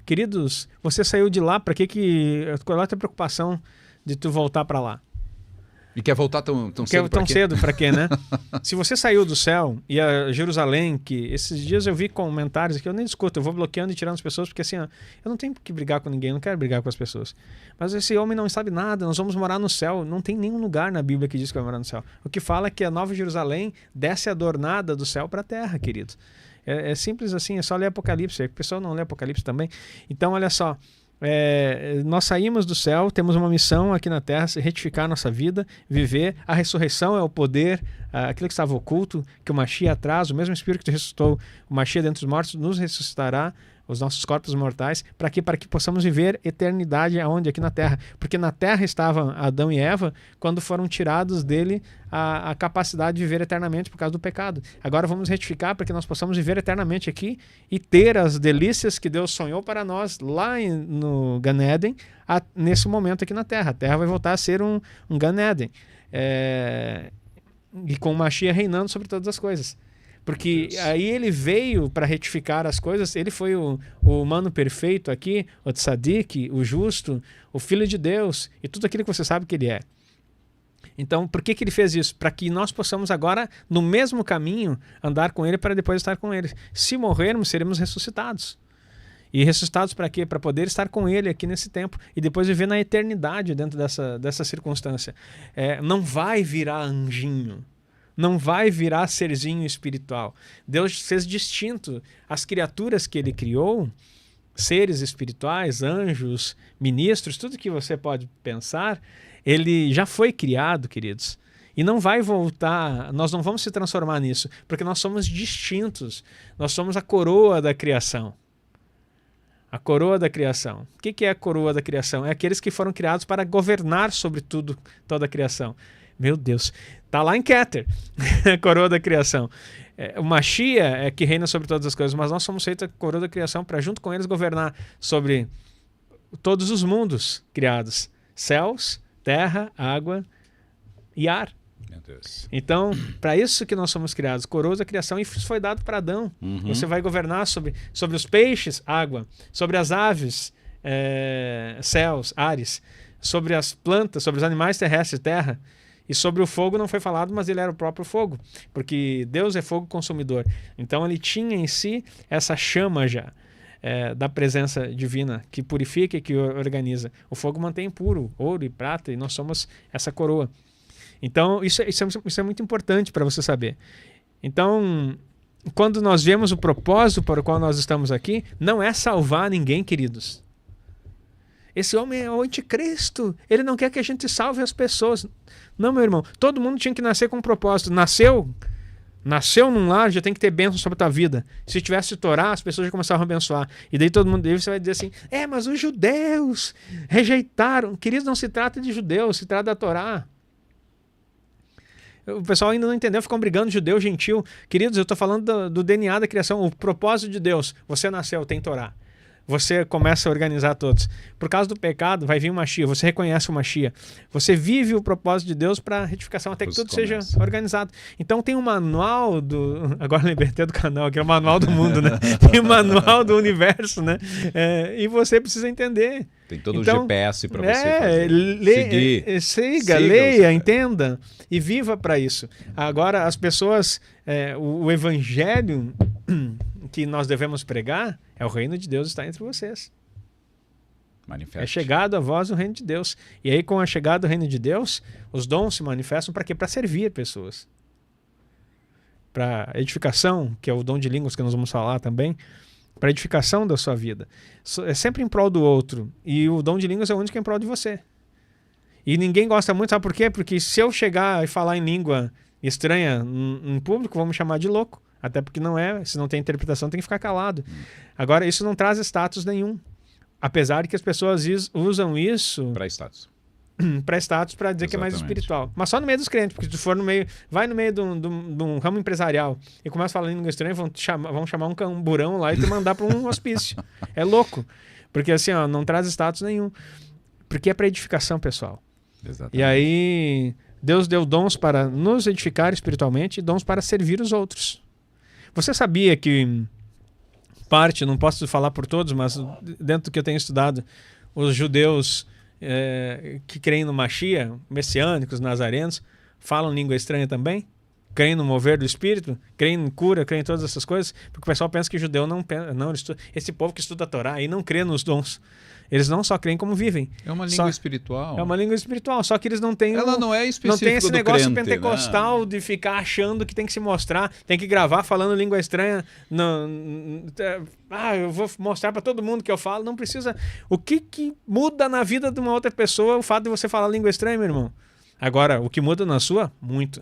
Queridos, você saiu de lá, para que... Qual é a tua preocupação de tu voltar para lá? E quer voltar tão cedo para quê? Cedo para quê, né? Se você saiu do céu e a Jerusalém, que esses dias eu vi comentários que eu nem discuto, eu vou bloqueando e tirando as pessoas, porque assim, ó, eu não tenho que brigar com ninguém, eu não quero brigar com as pessoas. Mas esse homem não sabe nada, nós vamos morar no céu. Não tem nenhum lugar na Bíblia que diz que vai morar no céu. O que fala é que a Nova Jerusalém desce adornada do céu para a terra, querido. É simples assim, é só ler Apocalipse. O pessoal não lê Apocalipse também. Então, olha só. Nós saímos do céu, temos uma missão aqui na terra, se retificar a nossa vida, viver. A ressurreição é o poder, aquilo que estava oculto, que o Mashiach traz, o mesmo Espírito que ressuscitou o Mashiach dentre os mortos, nos ressuscitará os nossos corpos mortais, para que possamos viver eternidade aonde? Aqui na terra. Porque na terra estavam Adão e Eva quando foram tirados dele a capacidade de viver eternamente por causa do pecado. Agora vamos retificar para que nós possamos viver eternamente aqui e ter as delícias que Deus sonhou para nós lá no Gan Eden, nesse momento aqui na terra. A terra vai voltar a ser um Gan Eden. E com o Mashiach reinando sobre todas as coisas. Porque aí ele veio para retificar as coisas, ele foi o humano perfeito aqui, o tzadik, o justo, o filho de Deus, e tudo aquilo que você sabe que ele é. Então, por que ele fez isso? Para que nós possamos agora, no mesmo caminho, andar com ele para depois estar com ele. Se morrermos, seremos ressuscitados. E ressuscitados para quê? Para poder estar com ele aqui nesse tempo e depois viver na eternidade dentro dessa circunstância. Não vai virar anjinho. Não vai virar serzinho espiritual. Deus fez distinto as criaturas que ele criou, seres espirituais, anjos, ministros, tudo que você pode pensar, ele já foi criado, queridos. E não vai voltar, nós não vamos se transformar nisso, porque nós somos distintos. Nós somos a coroa da criação. A coroa da criação. O que é a coroa da criação? É aqueles que foram criados para governar sobre tudo, toda a criação. Meu Deus, tá lá em Keter, a coroa da criação. O Mashiach é que reina sobre todas as coisas, mas nós somos feitos a coroa da criação para junto com eles governar sobre todos os mundos criados. Céus, terra, água e ar. Meu Deus. Então, para isso que nós somos criados, coroas da criação, e isso foi dado para Adão. Você vai governar sobre os peixes, água, sobre as aves, céus, ares, sobre as plantas, sobre os animais terrestres, terra. E sobre o fogo não foi falado, mas ele era o próprio fogo, porque Deus é fogo consumidor. Então ele tinha em si essa chama já da presença divina, que purifica e que organiza. O fogo mantém puro ouro e prata, e nós somos essa coroa. Então isso é muito importante para você saber. Então, quando nós vemos o propósito para o qual nós estamos aqui, não é salvar ninguém, queridos. Esse homem é o anticristo. Ele não quer que a gente salve as pessoas. Não, meu irmão. Todo mundo tinha que nascer com um propósito. Nasceu num lar, já tem que ter bênção sobre a tua vida. Se tivesse Torá, as pessoas já começavam a abençoar. E daí todo mundo, você vai dizer assim, mas os judeus rejeitaram. Queridos, não se trata de judeus, se trata da Torá. O pessoal ainda não entendeu, ficam brigando judeu, gentil. Queridos, eu estou falando do DNA da criação, o propósito de Deus. Você nasceu, tem Torá. Você começa a organizar todos. Por causa do pecado, vai vir o Mashiach. Você reconhece o Mashiach. Você vive o propósito de Deus para a retificação, até que tudo seja organizado. Então tem um manual do... Agora lembrei até do canal, que é o manual do mundo, né? Tem o manual do universo, né? E você precisa entender. Tem todo o GPS para você fazer. Siga, leia, entenda e viva para isso. Agora, as pessoas... o evangelho que nós devemos pregar é o reino de Deus está entre vocês. Manifeste. É chegado a vós o reino de Deus. E aí, com a chegada do reino de Deus, os dons se manifestam para quê? Para servir pessoas. Para edificação, que é o dom de línguas que nós vamos falar também, para edificação da sua vida. É sempre em prol do outro. E o dom de línguas é o único em prol de você. E ninguém gosta muito, sabe por quê? Porque se eu chegar e falar em língua estranha em público, vamos chamar de louco. Até porque não é, se não tem interpretação, tem que ficar calado. Agora, isso não traz status nenhum. Apesar de que as pessoas usam isso Para status. para status, para dizer que é mais espiritual. Mas só no meio dos crentes, porque se tu for no meio, vai no meio de um ramo empresarial e começa a falar língua estranha, vão chamar um camburão lá e te mandar para um hospício. É louco. Porque assim, ó, não traz status nenhum. Porque é para edificação, pessoal. Exatamente. E aí, Deus deu dons para nos edificar espiritualmente e dons para servir os outros. Você sabia que parte, não posso falar por todos, mas dentro do que eu tenho estudado, os judeus que creem no Mashiach, messiânicos, nazarenos, falam língua estranha também? Creem no mover do Espírito? Creem em cura? Creem em todas essas coisas? Porque o pessoal pensa que judeu não pensa. Não, esse povo que estuda a Torá aí não crê nos dons. Eles não só creem como vivem. É uma língua espiritual. É uma língua espiritual, só que eles não têm... Ela não é específica. Não tem esse negócio crente, pentecostal, né? De ficar achando que tem que se mostrar, tem que gravar falando língua estranha. Eu vou mostrar para todo mundo que eu falo. Não precisa... O que muda na vida de uma outra pessoa é o fato de você falar língua estranha, meu irmão. Agora, o que muda na sua? Muito.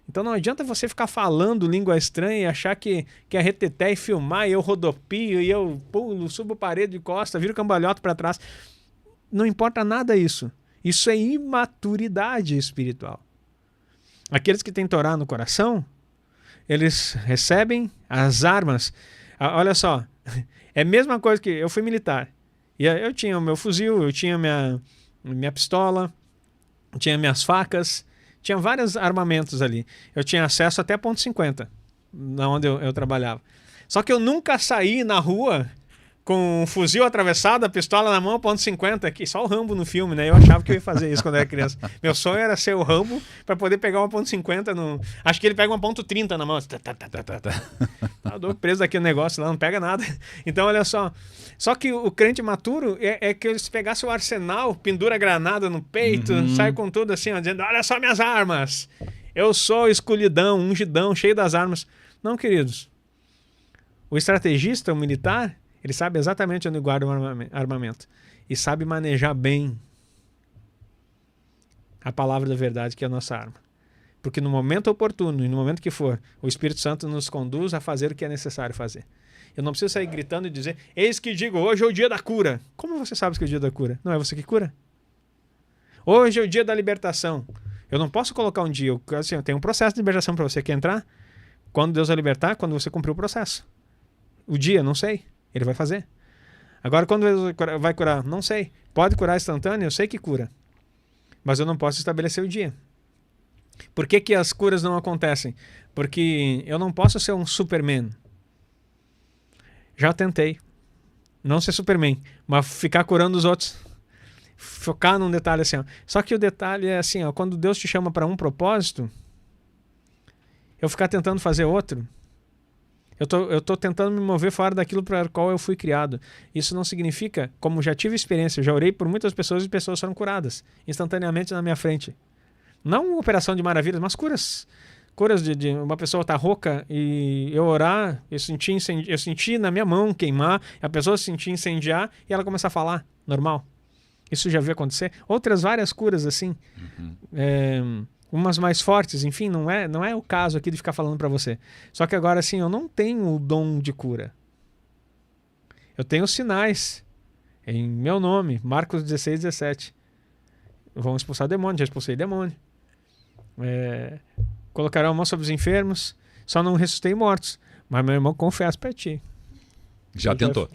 Então não adianta você ficar falando língua estranha e achar que é reteté e filmar, e eu rodopio, e eu pulo, subo parede de costa, viro cambalhota para trás. Não importa nada isso. Isso é imaturidade espiritual. Aqueles que têm Torá no coração, eles recebem as armas. Olha só, é a mesma coisa que eu fui militar. E eu tinha o meu fuzil, eu tinha minha pistola, eu tinha minhas facas, tinha vários armamentos ali. Eu tinha acesso até ponto .50, na onde eu trabalhava. Só que eu nunca saí na rua com um fuzil atravessado, a pistola na mão, ponto .50, aqui, só o Rambo no filme, né? Eu achava que eu ia fazer isso quando eu era criança. Meu sonho era ser o Rambo para poder pegar uma ponto .50 no... Acho que ele pega uma ponto .30 na mão. Eu dou preso aqui no negócio lá, não pega nada. Então, olha só. Só que o crente maturo é que ele pegasse o arsenal, pendura a granada no peito, sai com tudo assim, ó, dizendo, olha só minhas armas. Eu sou escolhidão, ungidão, cheio das armas. Não, queridos. O estrategista, o militar, ele sabe exatamente onde guarda o armamento. E sabe manejar bem a palavra da verdade, que é a nossa arma. Porque no momento oportuno e no momento que for, o Espírito Santo nos conduz a fazer o que é necessário fazer. Eu não preciso sair gritando e dizer, eis que digo, hoje é o dia da cura. Como você sabe que é o dia da cura? Não é você que cura? Hoje é o dia da libertação. Eu não posso colocar um dia, assim, eu tenho um processo de libertação para você. Quer entrar? Quando Deus vai libertar, quando você cumprir o processo. O dia, não sei. Ele vai fazer. Agora, quando Deus vai curar? Não sei. Pode curar instantâneo? Eu sei que cura. Mas eu não posso estabelecer o dia. Por que as curas não acontecem? Porque eu não posso ser um Superman. Já tentei. Não ser Superman, mas ficar curando os outros. Focar num detalhe assim, ó. Só que o detalhe é assim, ó, quando Deus te chama para um propósito, eu ficar tentando fazer outro, eu tô tentando me mover fora daquilo para qual eu fui criado. Isso não significa, como já tive experiência, eu já orei por muitas pessoas e pessoas foram curadas instantaneamente na minha frente. Não uma operação de maravilhas, mas curas. Curas de uma pessoa estar rouca e eu orar, eu senti na minha mão queimar, a pessoa se sentir incendiar e ela começar a falar, normal. Isso já viu acontecer. Outras várias curas assim, umas mais fortes, enfim, não é o caso aqui de ficar falando para você. Só que agora assim, eu não tenho o dom de cura. Eu tenho sinais em meu nome, Marcos 16, 17. Vão expulsar demônio, já expulsei demônio. Colocarão a mão sobre os enfermos, só não ressuscitei mortos. Mas meu irmão, confesso pra ti. Já tentou.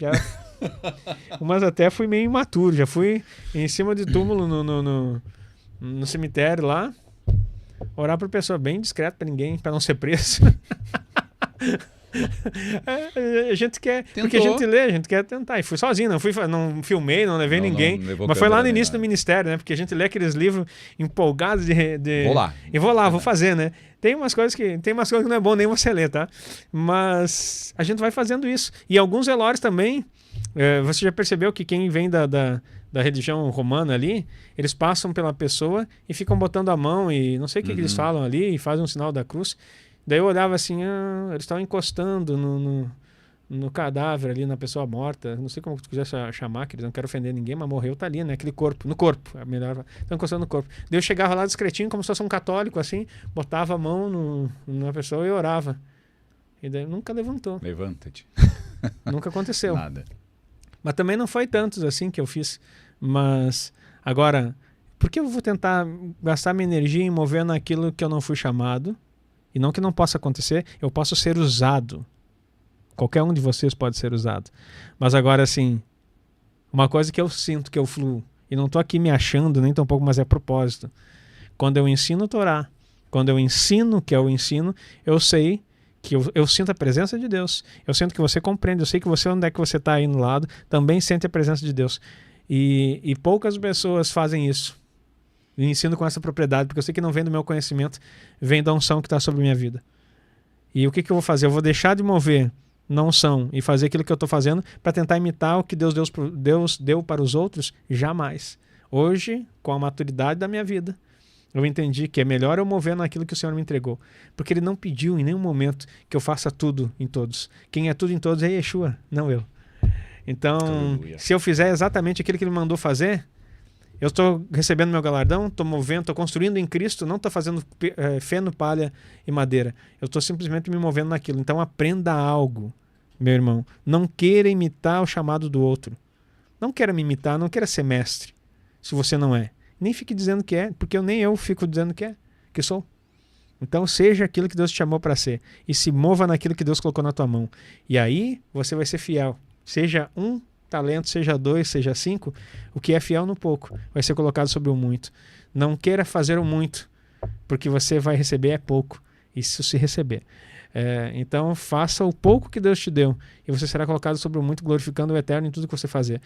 Mas até fui meio imaturo, já fui em cima de túmulo no cemitério lá, orar por pessoa bem discreta pra ninguém, pra não ser preso. A gente quer, tentou. Porque a gente lê, a gente quer tentar. E fui sozinho, não filmei, não levei ninguém. Mas foi lá no início do ministério, né? Porque a gente lê aqueles livros empolgados de... Vou lá. E vou fazer, né? Tem umas coisas que não é bom nem você ler, tá? Mas a gente vai fazendo isso. E alguns velórios também, você já percebeu que quem vem da religião romana ali, eles passam pela pessoa e ficam botando a mão e não sei o que eles falam ali e fazem um sinal da cruz. Daí eu olhava assim, eles estavam encostando no cadáver ali, na pessoa morta, não sei como tu quiser chamar, querido, não quero ofender ninguém, mas morreu, tá ali, né? Aquele corpo, no corpo, é melhor, estão encostando no corpo. Daí eu chegava lá discretinho, como se fosse um católico, assim, botava a mão na pessoa e orava. E daí nunca levantou. Levanta-te. Nunca aconteceu. Nada. Mas também não foi tantos assim que eu fiz. Mas, agora, por que eu vou tentar gastar minha energia em mover naquilo que eu não fui chamado? E não que não possa acontecer, eu posso ser usado. Qualquer um de vocês pode ser usado. Mas agora, assim, uma coisa que eu sinto que eu fluo, e não estou aqui me achando, nem tampouco, mas é propósito. Quando eu ensino a Torá, quando eu ensino o que eu ensino, eu sei que eu sinto a presença de Deus. Eu sinto que você compreende, eu sei que você, onde é que você está aí no lado, também sente a presença de Deus. E poucas pessoas fazem isso. E ensino com essa propriedade, porque eu sei que não vem do meu conhecimento, vem da unção que está sobre a minha vida. E o que eu vou fazer? Eu vou deixar de mover na unção e fazer aquilo que eu estou fazendo para tentar imitar o que Deus deu para os outros? Jamais. Hoje, com a maturidade da minha vida, eu entendi que é melhor eu mover naquilo que o Senhor me entregou. Porque Ele não pediu em nenhum momento que eu faça tudo em todos. Quem é tudo em todos é Yeshua, não eu. Então, Aleluia. se eu fizer exatamente aquilo que Ele mandou fazer, eu estou recebendo meu galardão, estou movendo, estou construindo em Cristo, não estou fazendo feno, palha e madeira. Eu estou simplesmente me movendo naquilo. Então aprenda algo, meu irmão. Não queira imitar o chamado do outro. Não queira me imitar, não queira ser mestre, se você não é. Nem fique dizendo que é, porque nem eu fico dizendo que sou. Então seja aquilo que Deus te chamou para ser e se mova naquilo que Deus colocou na tua mão. E aí você vai ser fiel. Seja um talento, seja 2, seja 5, o que é fiel no pouco vai ser colocado sobre o muito. Não queira fazer o muito, porque você vai receber é pouco. Isso se receber. Então faça o pouco que Deus te deu e você será colocado sobre o muito, glorificando o eterno em tudo que você fazer.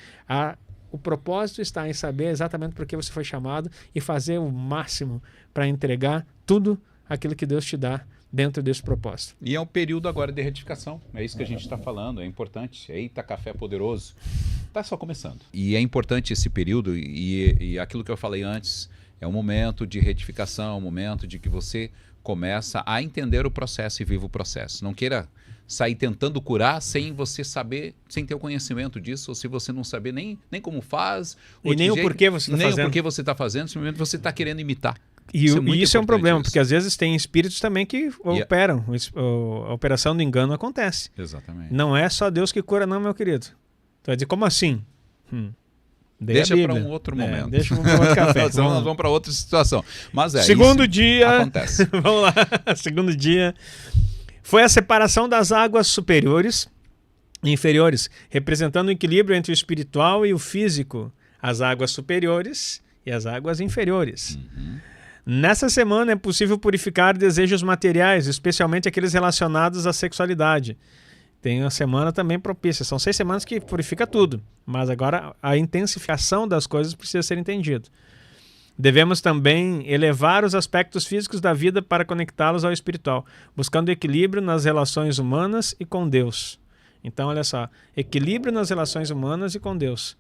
O propósito está em saber exatamente por que você foi chamado e fazer o máximo para entregar tudo aquilo que Deus te dá dentro desse propósito. E é um período agora de retificação. É isso que a gente está falando, é importante. Eita, café poderoso. Está só começando. E é importante esse período, e aquilo que eu falei antes, é um momento de retificação, é um momento de que você começa a entender o processo e vive o processo. Não queira sair tentando curar sem você saber, sem ter o conhecimento disso, ou se você não saber nem como faz. E nem o porquê você está fazendo. Nem o porquê você está fazendo, simplesmente você está querendo imitar. E isso é um problema, porque às vezes tem espíritos também que operam. A operação do engano acontece. Exatamente. Não é só Deus que cura, não, meu querido. Tu vai dizer, como assim? Deixa para um outro momento. Deixa para outro café. Senão nós vamos para outra situação. Mas segundo dia. Acontece. Vamos lá. Segundo dia. Foi a separação das águas superiores e inferiores, representando o equilíbrio entre o espiritual e o físico, as águas superiores e as águas inferiores. Uhum. Nessa semana é possível purificar desejos materiais, especialmente aqueles relacionados à sexualidade. Tem uma semana também propícia. São 6 semanas que purifica tudo, mas agora a intensificação das coisas precisa ser entendido. Devemos também elevar os aspectos físicos da vida para conectá-los ao espiritual, buscando equilíbrio nas relações humanas e com Deus. Então, olha só, equilíbrio nas relações humanas e com Deus.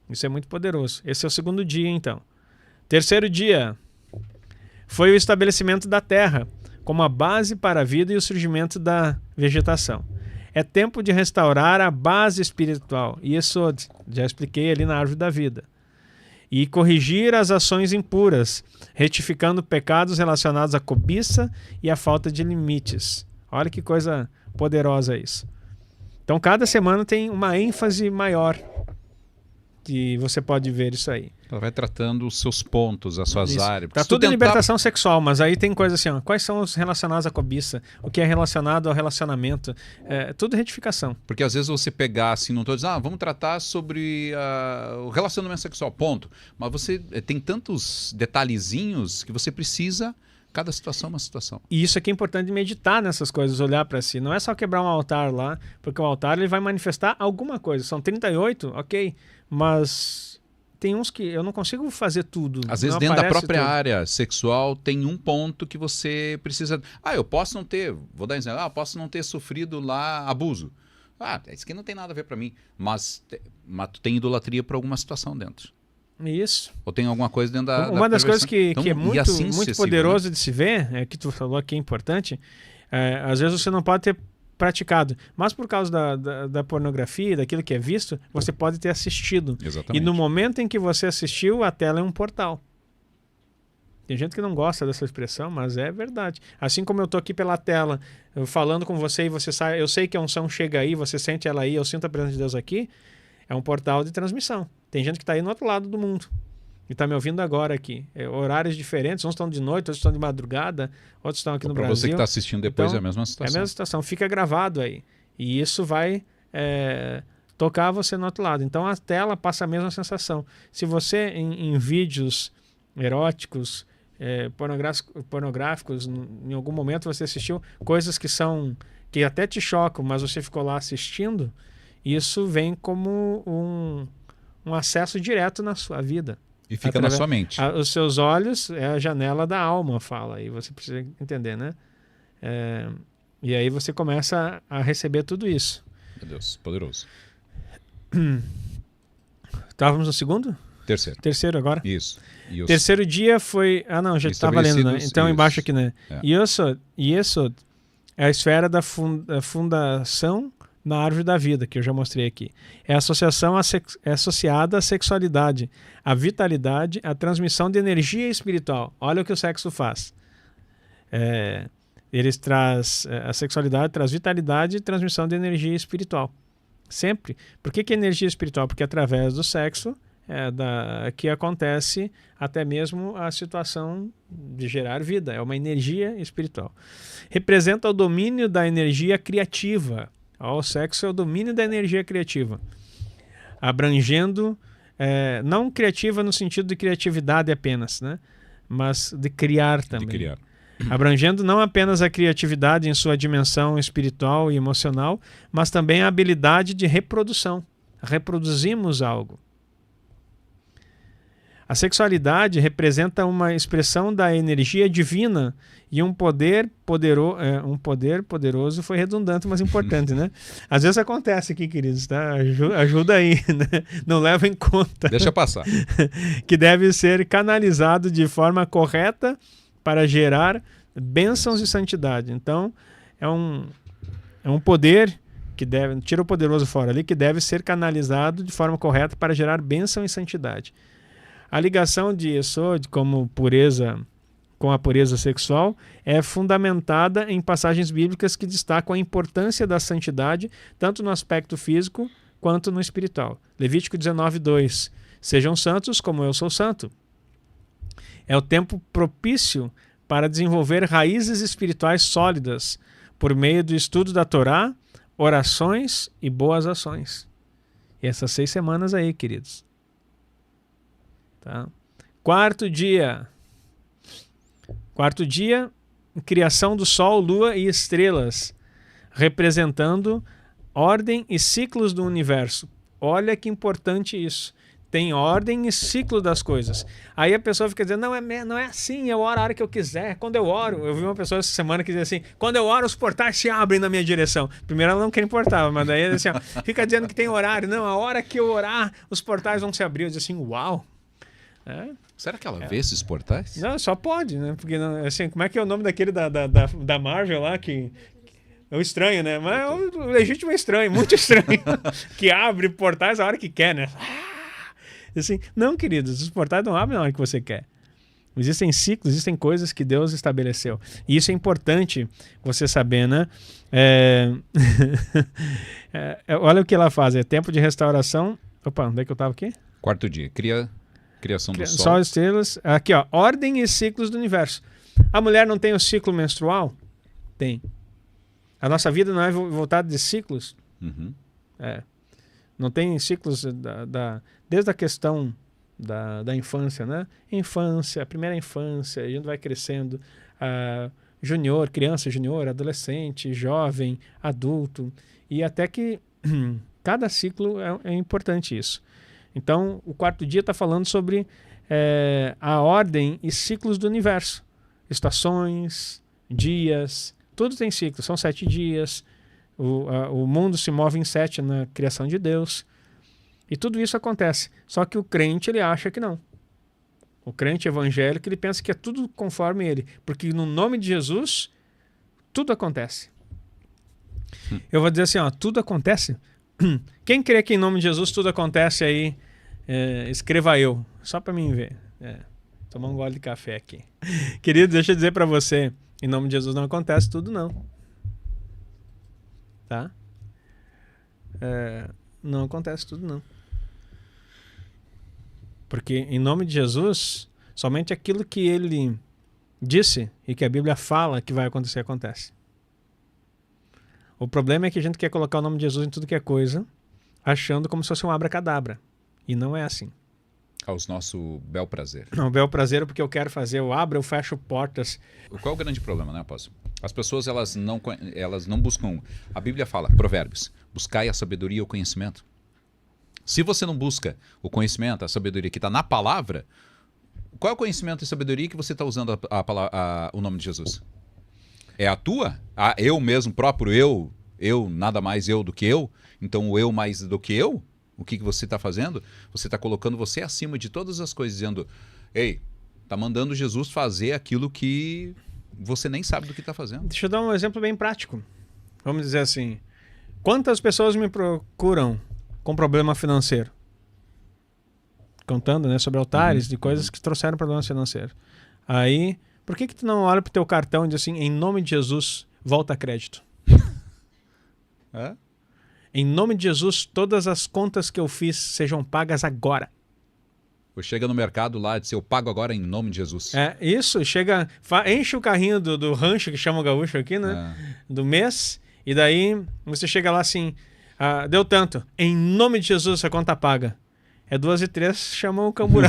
Isso é muito poderoso. Esse é o segundo dia, então. Terceiro dia foi o estabelecimento da terra, como a base para a vida e o surgimento da vegetação. É tempo de restaurar a base espiritual. Isso já expliquei ali na árvore da vida. E corrigir as ações impuras, retificando pecados relacionados à cobiça e à falta de limites. Olha que coisa poderosa isso. Então, cada semana tem uma ênfase maior que você pode ver isso aí. Ela vai tratando os seus pontos, as suas áreas. Tá tudo em libertação sexual, mas aí tem coisa assim, ó, quais são os relacionados à cobiça? O que é relacionado ao relacionamento? Tudo retificação. Porque às vezes você pegar assim, não estou dizendo, vamos tratar sobre o relacionamento sexual, ponto. Mas você tem tantos detalhezinhos que você precisa, cada situação é uma situação. E isso aqui é importante meditar nessas coisas, olhar para si. Não é só quebrar um altar lá, porque o altar ele vai manifestar alguma coisa. São 38, ok, mas tem uns que eu não consigo fazer tudo. Às vezes dentro da própria área sexual tem um ponto que você precisa... eu posso não ter, vou dar um exemplo, eu posso não ter sofrido lá abuso. Isso aqui não tem nada a ver para mim. Mas tu tem idolatria para alguma situação dentro. Isso. Ou tem alguma coisa dentro da... Uma das coisas que é muito, assim, muito poderoso de se ver, que tu falou que é importante, às vezes você não pode ter praticado. Mas por causa da pornografia, daquilo que é visto, você pode ter assistido. Exatamente. E no momento em que você assistiu, a tela é um portal. Tem gente que não gosta dessa expressão, mas é verdade. Assim como eu tô aqui pela tela, falando com você e você sai, eu sei que a unção chega aí, você sente ela aí, eu sinto a presença de Deus aqui, é um portal de transmissão. Tem gente que está aí no outro lado do mundo e está me ouvindo agora aqui. Horários diferentes, uns estão de noite, outros estão de madrugada, outros estão aqui no Brasil. Para você que está assistindo depois então, é a mesma situação. É a mesma situação, fica gravado aí. E isso vai tocar você no outro lado. Então a tela passa a mesma sensação. Se você em vídeos eróticos, pornográficos, em algum momento você assistiu coisas que até te chocam, mas você ficou lá assistindo, isso vem como um acesso direto na sua vida. E fica na sua mente. Os seus olhos é a janela da alma, fala, e você precisa entender, né? E aí você começa a receber tudo isso. Meu Deus, poderoso. Estávamos no segundo? Terceiro agora? Isso. Terceiro dia foi... Ah, não, já estava lendo, né? Então isso. Embaixo aqui, né? Yesod é a esfera da fundação na árvore da vida, que eu já mostrei aqui. É associada à sexualidade, à vitalidade, à transmissão de energia espiritual. Olha o que o sexo faz. Eles a sexualidade traz vitalidade e transmissão de energia espiritual. Sempre. Por que energia espiritual? Porque através do sexo que acontece até mesmo a situação de gerar vida. É uma energia espiritual. Representa o domínio da energia criativa. O sexo é o domínio da energia criativa. Abrangendo, não criativa no sentido de criatividade apenas, né? Mas de criar também. De criar. Abrangendo não apenas a criatividade em sua dimensão espiritual e emocional, mas também a habilidade de reprodução. Reproduzimos algo. A sexualidade representa uma expressão da energia divina e um poder poderoso foi redundante, mas importante, né? Às vezes acontece aqui, queridos, tá? Ajuda aí, né? Não leva em conta. Deixa passar. Que deve ser canalizado de forma correta para gerar bênçãos e santidade. Então, é um poder que deve... Tira o poderoso fora ali, que deve ser canalizado de forma correta para gerar bênção e santidade. A ligação de Yesod com a pureza sexual é fundamentada em passagens bíblicas que destacam a importância da santidade, tanto no aspecto físico quanto no espiritual. Levítico 19:2. Sejam santos como eu sou santo. É o tempo propício para desenvolver raízes espirituais sólidas por meio do estudo da Torá, orações e boas ações. E essas 6 semanas aí, queridos. Tá? Quarto dia, criação do Sol, Lua e estrelas, representando ordem e ciclos do universo. Olha que importante isso. Tem ordem e ciclo das coisas. Aí a pessoa fica dizendo, não é assim, eu oro a hora que eu quiser. Quando eu oro, eu vi uma pessoa essa semana que dizia assim, quando eu oro os portais se abrem na minha direção. Primeiro ela não queria importar, mas daí assim, fica dizendo que tem horário. Não, a hora que eu orar, os portais vão se abrir. Eu disse assim, uau. Será que ela vê esses portais? Não, só pode, né? Porque, assim, como é que é o nome daquele da Marvel lá, que é o estranho, né? Mas é o legítimo estranho, muito estranho, que abre portais a hora que quer, né? Assim, não, queridos, os portais não abrem na hora que você quer. Existem ciclos, existem coisas que Deus estabeleceu. E isso é importante você saber, né? Olha o que ela faz, é tempo de restauração. Opa, onde é que eu estava aqui? Quarto dia, criação do Sol. Sol, estrelas. Aqui, ó, ordem e ciclos do universo. A mulher não tem o ciclo menstrual? Tem. A nossa vida não é voltada de ciclos? Uhum. Não tem ciclos desde a questão da infância, né? Infância, primeira infância, a gente vai crescendo, junior, criança, junior, adolescente, jovem, adulto, e até que cada ciclo é importante isso. Então, o quarto dia está falando sobre a ordem e ciclos do universo. Estações, dias, tudo tem ciclo. São 7 dias. O mundo se move em 7 na criação de Deus. E tudo isso acontece. Só que o crente, ele acha que não. O crente evangélico, ele pensa que é tudo conforme ele. Porque no nome de Jesus, tudo acontece. Eu vou dizer assim, ó, tudo acontece. Quem crê que em nome de Jesus tudo acontece aí, escreva eu, só para mim ver. Tomar um gole de café aqui. Querido, deixa eu dizer para você, em nome de Jesus não acontece tudo não. Tá? Não acontece tudo não. Porque em nome de Jesus, somente aquilo que ele disse e que a Bíblia fala que vai acontecer, acontece. O problema é que a gente quer colocar o nome de Jesus em tudo que é coisa, achando como se fosse um abracadabra. E não é assim. Aos nosso bel prazer. Não, bel prazer é porque eu quero fazer, eu abro, eu fecho portas. Qual é o grande problema, né, apóstolo? As pessoas, elas não buscam... A Bíblia fala, Provérbios, buscai a sabedoria e o conhecimento. Se você não busca o conhecimento, a sabedoria que está na palavra, qual é o conhecimento e sabedoria que você está usando o nome de Jesus? É a tua? Eu mesmo, próprio eu, nada mais eu do que eu? Então o eu mais do que eu? O que você está fazendo? Você está colocando você acima de todas as coisas, dizendo, ei, está mandando Jesus fazer aquilo que você nem sabe do que está fazendo. Deixa eu dar um exemplo bem prático. Vamos dizer assim, quantas pessoas me procuram com problema financeiro? Contando, né, sobre altares de coisas que trouxeram problemas financeiros. Aí, por que tu não olha pro teu cartão e diz assim, em nome de Jesus, volta a crédito? Em nome de Jesus, todas as contas que eu fiz sejam pagas agora. Ou chega no mercado lá e diz, eu pago agora em nome de Jesus. Isso, chega, enche o carrinho do rancho, que chama o gaúcho aqui, né? Do mês, e daí você chega lá assim, deu tanto, em nome de Jesus essa conta paga. 2:03, chamam o camburão.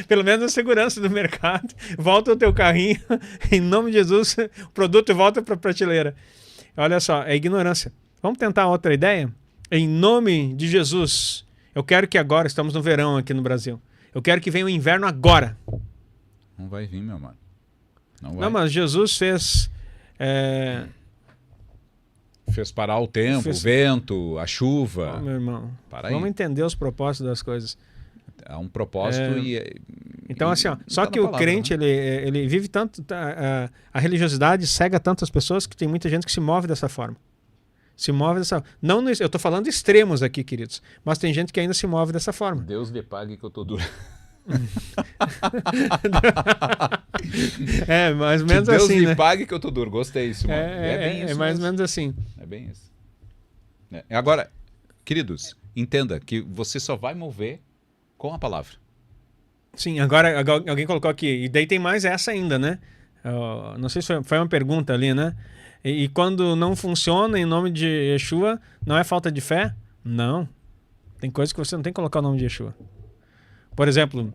Pelo menos a segurança do mercado. Volta o teu carrinho, em nome de Jesus, o produto volta para a prateleira. Olha só, é ignorância. Vamos tentar outra ideia? Em nome de Jesus, eu quero que agora, estamos no verão aqui no Brasil, eu quero que venha o inverno agora. Não vai vir, meu mano. Não, mas Jesus fez... Fez parar o tempo, o vento, a chuva. Meu irmão, vamos entender os propósitos das coisas. Há um propósito Então, assim, só tá que o palavra, crente, né? ele vive tanto... A religiosidade cega tantas pessoas que tem muita gente que se move dessa forma. Se move dessa... Não, eu estou falando extremos aqui, queridos. Mas tem gente que ainda se move dessa forma. Deus lhe pague que eu tô duro. Mais ou menos Deus assim, lhe né? pague que eu tô duro. Gostei disso, mano. Bem isso é mais mesmo. ou menos assim. É bem isso. Agora, queridos, entenda que você só vai mover com a palavra. Sim, agora alguém colocou aqui, e daí tem mais essa ainda, né? Não sei se foi uma pergunta ali, né? E quando não funciona em nome de Yeshua, não é falta de fé? Não. Tem coisas que você não tem que colocar o nome de Yeshua. Por exemplo,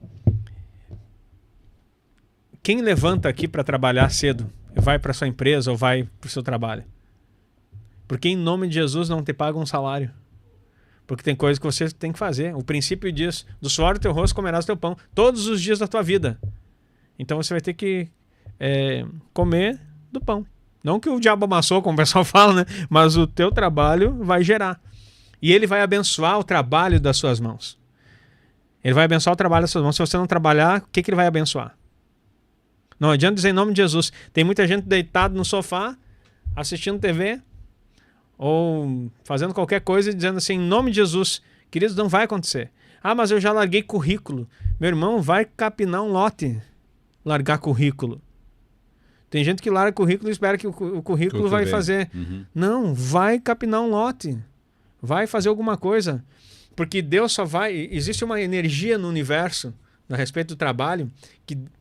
quem levanta aqui para trabalhar cedo, vai para sua empresa ou vai para o seu trabalho? Porque em nome de Jesus não te paga um salário. Porque tem coisas que você tem que fazer. O princípio diz, do suor do teu rosto comerás o teu pão, todos os dias da tua vida. Então você vai ter que comer do pão. Não que o diabo amassou, como o pessoal fala, né? Mas o teu trabalho vai gerar. E ele vai abençoar o trabalho das suas mãos. Ele vai abençoar o trabalho das suas mãos. Se você não trabalhar, o que ele vai abençoar? Não adianta dizer em nome de Jesus. Tem muita gente deitada no sofá, assistindo TV, ou fazendo qualquer coisa e dizendo assim, em nome de Jesus. Queridos, não vai acontecer. Mas eu já larguei currículo. Meu irmão, vai capinar um lote. Largar currículo. Tem gente que larga currículo e espera que o currículo vai fazer. Não, vai capinar um lote. Vai fazer alguma coisa. Porque Deus só vai... Existe uma energia no universo a respeito do trabalho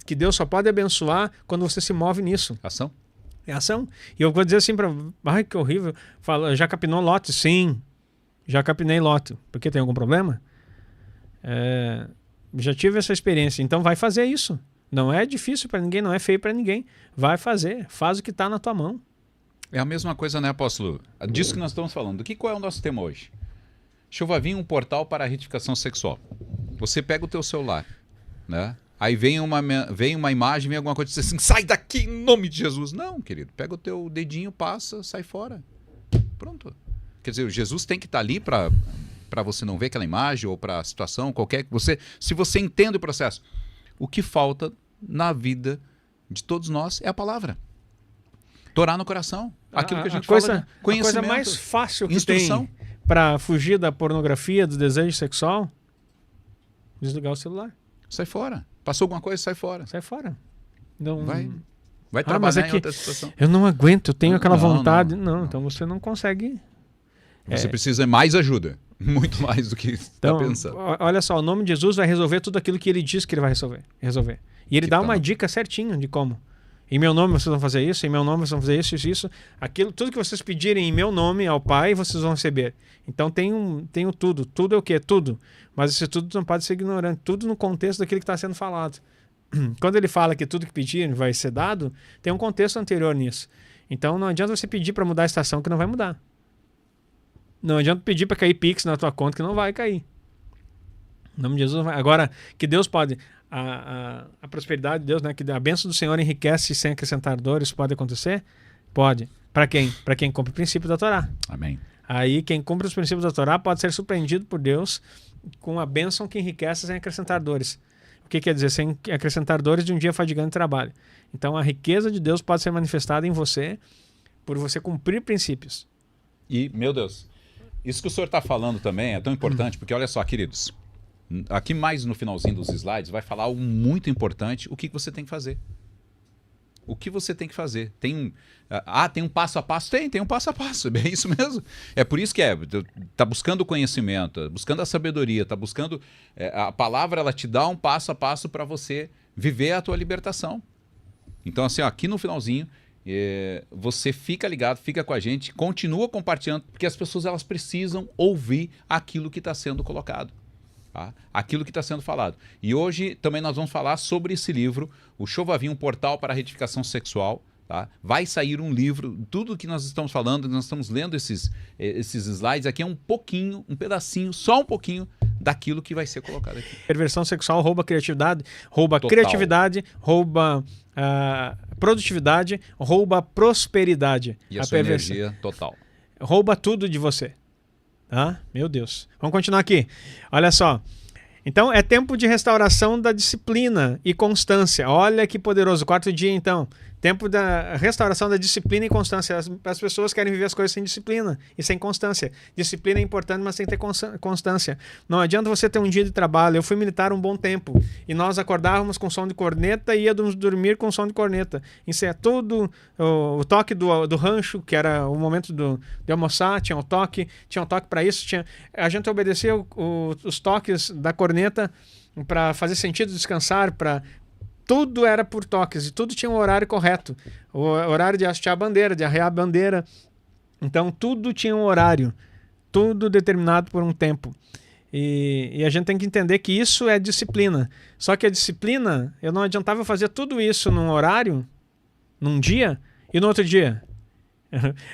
que Deus só pode abençoar quando você se move nisso. Ação? É ação. E eu vou dizer assim para... Ai, que horrível. Fala, já capinou lote? Sim. Já capinei lote. Por que tem algum problema? Já tive essa experiência. Então vai fazer isso. Não é difícil para ninguém, não é feio para ninguém. Vai fazer. Faz o que está na tua mão. É a mesma coisa, né, apóstolo? Disso que nós estamos falando. Qual é o nosso tema hoje? Deixa vir um portal para a retificação sexual. Você pega o teu celular, né? Aí vem uma imagem, vem alguma coisa e diz assim, sai daqui em nome de Jesus. Não, querido, pega o teu dedinho, passa, sai fora. Pronto. Quer dizer, Jesus tem que estar ali para você não ver aquela imagem ou para a situação qualquer. Se você entende o processo. O que falta na vida de todos nós é a palavra. Torá no coração. Aquilo que a gente coisa, fala, né? Conhecimento, a coisa mais fácil que instrução. tem para fugir da pornografia, do desejo sexual, desligar o celular. Sai fora. Passou alguma coisa, sai fora. Sai fora. Não, Vai trabalhar mas em outra situação. Eu não aguento, eu tenho aquela vontade. Não. Então você não consegue. Você precisa mais ajuda. Muito mais do que está pensando. Olha só, o nome de Jesus vai resolver tudo aquilo que ele diz que ele vai resolver. E ele dá uma dica certinha de como. Em meu nome vocês vão fazer isso, em meu nome vocês vão fazer isso. Aquilo, tudo que vocês pedirem em meu nome ao Pai, vocês vão receber. Então tem o tudo. Tudo é o quê? Tudo. Mas esse tudo não pode ser ignorante. Tudo no contexto daquilo que está sendo falado. Quando ele fala que tudo que pedirem vai ser dado, tem um contexto anterior nisso. Então não adianta você pedir para mudar a estação que não vai mudar. Não adianta pedir para cair Pix na tua conta que não vai cair. Em nome de Jesus não vai. Agora, que Deus pode... A prosperidade de Deus, né? Que a bênção do Senhor enriquece sem acrescentar dores, pode acontecer? Pode. Para quem? Para quem cumpre o princípio da Torá. Amém. Aí quem cumpre os princípios da Torá pode ser surpreendido por Deus com a bênção que enriquece sem acrescentar dores. O que quer dizer? Sem acrescentar dores de um dia fadigante de trabalho. Então a riqueza de Deus pode ser manifestada em você por você cumprir princípios. E, meu Deus, isso que o senhor está falando também é tão importante, porque olha só, queridos, aqui mais no finalzinho dos slides vai falar algo muito importante, o que você tem que fazer. O que você tem que fazer. Tem um passo a passo? Tem um passo a passo, é bem isso mesmo. É por isso que tá buscando o conhecimento, buscando a sabedoria, tá buscando... a palavra, ela te dá um passo a passo para você viver a tua libertação. Então, assim, ó, aqui no finalzinho, você fica ligado, fica com a gente, continua compartilhando, porque as pessoas elas precisam ouvir aquilo que está sendo colocado. Tá? Aquilo que está sendo falado. E hoje também nós vamos falar sobre esse livro, o Shovavim, um portal para a retificação sexual. Tá? Vai sair um livro, tudo que nós estamos falando, nós estamos lendo esses slides aqui, é um pouquinho, um pedacinho, só um pouquinho daquilo que vai ser colocado aqui. Perversão sexual rouba criatividade, rouba Total. Criatividade, rouba produtividade, rouba prosperidade. E a sua energia total. Rouba tudo de você. Tá? Meu Deus. Vamos continuar aqui. Olha só. Então, é tempo de restauração da disciplina e constância. Olha que poderoso. Quarto dia, então. Tempo da restauração da disciplina e constância. As pessoas querem viver as coisas sem disciplina e sem constância. Disciplina é importante, mas tem que ter constância. Não adianta você ter um dia de trabalho. Eu fui militar um bom tempo e nós acordávamos com som de corneta e íamos dormir com som de corneta. Isso é tudo. O toque do rancho, que era o momento de almoçar, tinha um toque para isso. A gente obedecia os toques da corneta para fazer sentido, descansar, para... Tudo era por toques e tudo tinha um horário correto. O horário de hastear a bandeira, de arrear a bandeira. Então tudo tinha um horário. Tudo determinado por um tempo. E a gente tem que entender que isso é disciplina. Só que a disciplina, eu não adiantava eu fazer tudo isso num horário, num dia, e no outro dia.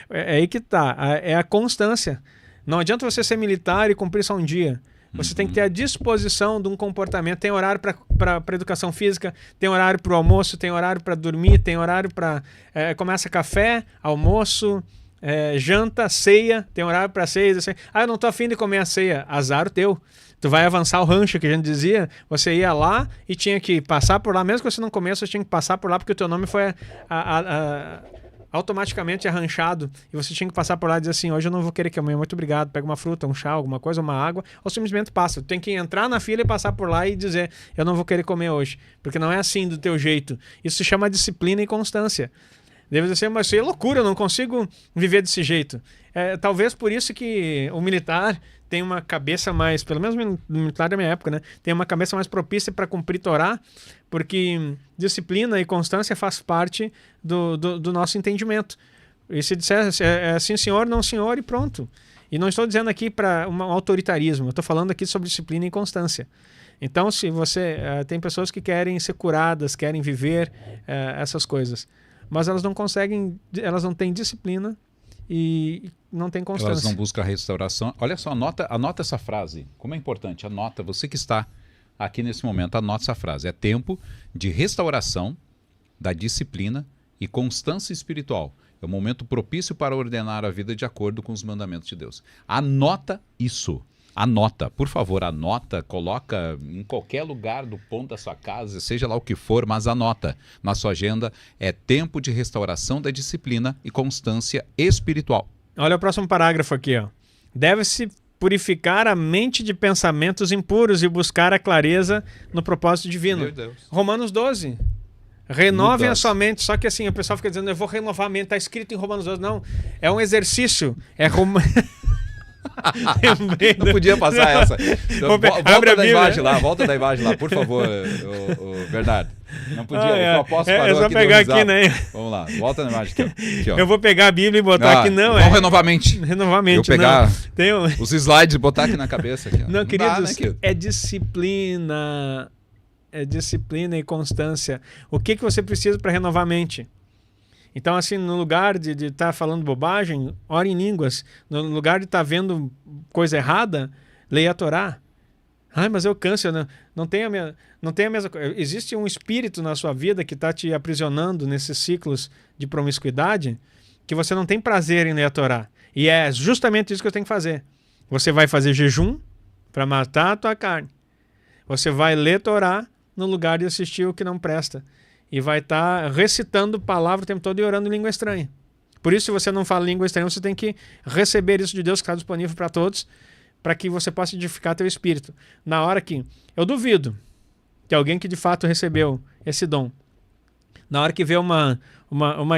É aí que tá. É a constância. Não adianta você ser militar e cumprir só um dia. Você tem que ter a disposição de um comportamento. Tem horário para educação física, tem horário para o almoço, tem horário para dormir, tem horário para... começa café, almoço, janta, ceia, tem horário para ceia. Assim, eu não tô afim de comer a ceia. Azar o teu. Tu vai avançar o rancho, que a gente dizia. Você ia lá e tinha que passar por lá. Mesmo que você não comesse, você tinha que passar por lá porque o teu nome foi automaticamente arranchado e você tinha que passar por lá e dizer assim, hoje eu não vou querer comer, muito obrigado, pega uma fruta, um chá, alguma coisa, uma água, ou simplesmente passa. Tu tem que entrar na fila e passar por lá e dizer, eu não vou querer comer hoje, porque não é assim do teu jeito. Isso se chama disciplina e constância. Deve dizer, mas isso é loucura, eu não consigo viver desse jeito. Talvez por isso que o militar tem uma cabeça mais, pelo menos no militar da minha época, né? Tem uma cabeça mais propícia para cumprir Torá, porque disciplina e constância faz parte do nosso entendimento. E se disser sim senhor, não senhor e pronto. E não estou dizendo aqui para um autoritarismo, eu estou falando aqui sobre disciplina e constância. Então, se você tem pessoas que querem ser curadas, querem viver essas coisas, mas elas não conseguem, elas não têm disciplina e não têm constância. Elas não buscam a restauração. Olha só, anota essa frase. Como é importante, anota, você que está aqui nesse momento, anota essa frase. É tempo de restauração da disciplina e constância espiritual. É um momento propício para ordenar a vida de acordo com os mandamentos de Deus. Anota isso. Anota, por favor, anota, coloca em qualquer lugar do ponto da sua casa, seja lá o que for, mas anota na sua agenda, é tempo de restauração da disciplina e constância espiritual. Olha o próximo parágrafo aqui, ó. Deve-se purificar a mente de pensamentos impuros e buscar a clareza no propósito divino. Meu Deus. Romanos 12. Renovem a Mudança. sua mente. Só que assim, o pessoal fica dizendo, eu vou renovar a mente. Está escrito em Romanos 12. Não, é um exercício. Não podia passar essa. Abre a Volta da Bíblia. imagem lá, volta da imagem lá, por favor, o Bernardo. Não podia, o propósito parou só aqui, pegar deu aqui, risada. né? Vamos lá, volta na imagem aqui, ó. Aqui, ó. Eu vou pegar a Bíblia e botar aqui. Não, vamos renovar a mente. Renovar a mente, Eu pegar não. Tem um... os slides e botar aqui na cabeça. Aqui, ó. Não, dá, queridos, né, querido? é disciplina. É disciplina e constância. O que você precisa para renovar a mente? Então, assim, no lugar de estar falando bobagem, ore em línguas. No lugar de estar vendo coisa errada, leia a Torá. Ai, mas eu canso, não tem a mesma coisa. Existe um espírito na sua vida que está te aprisionando nesses ciclos de promiscuidade que você não tem prazer em ler a Torá. E é justamente isso que eu tenho que fazer. Você vai fazer jejum para matar a tua carne. Você vai ler Torá no lugar de assistir o que não presta. E vai estar recitando palavra o tempo todo e orando em língua estranha. Por isso, se você não fala língua estranha, você tem que receber isso de Deus que está disponível para todos, para que você possa edificar teu espírito. Na hora que... Eu duvido que alguém que de fato recebeu esse dom, na hora que vê uma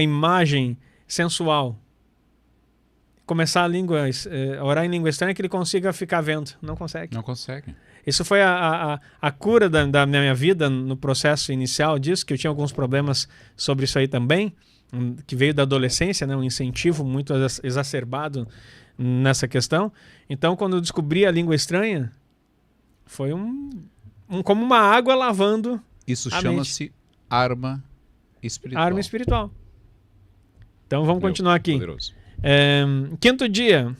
imagem sensual, começar a orar em língua estranha, que ele consiga ficar vendo. Não consegue. Não consegue. Isso foi a cura da minha vida no processo inicial disso, que eu tinha alguns problemas sobre isso aí também, que veio da adolescência, né, um incentivo muito exacerbado nessa questão. Então, quando eu descobri a língua estranha, foi como uma água lavando Isso a chama-se arma espiritual. arma espiritual. Então, vamos continuar aqui. Poderoso. Quinto dia.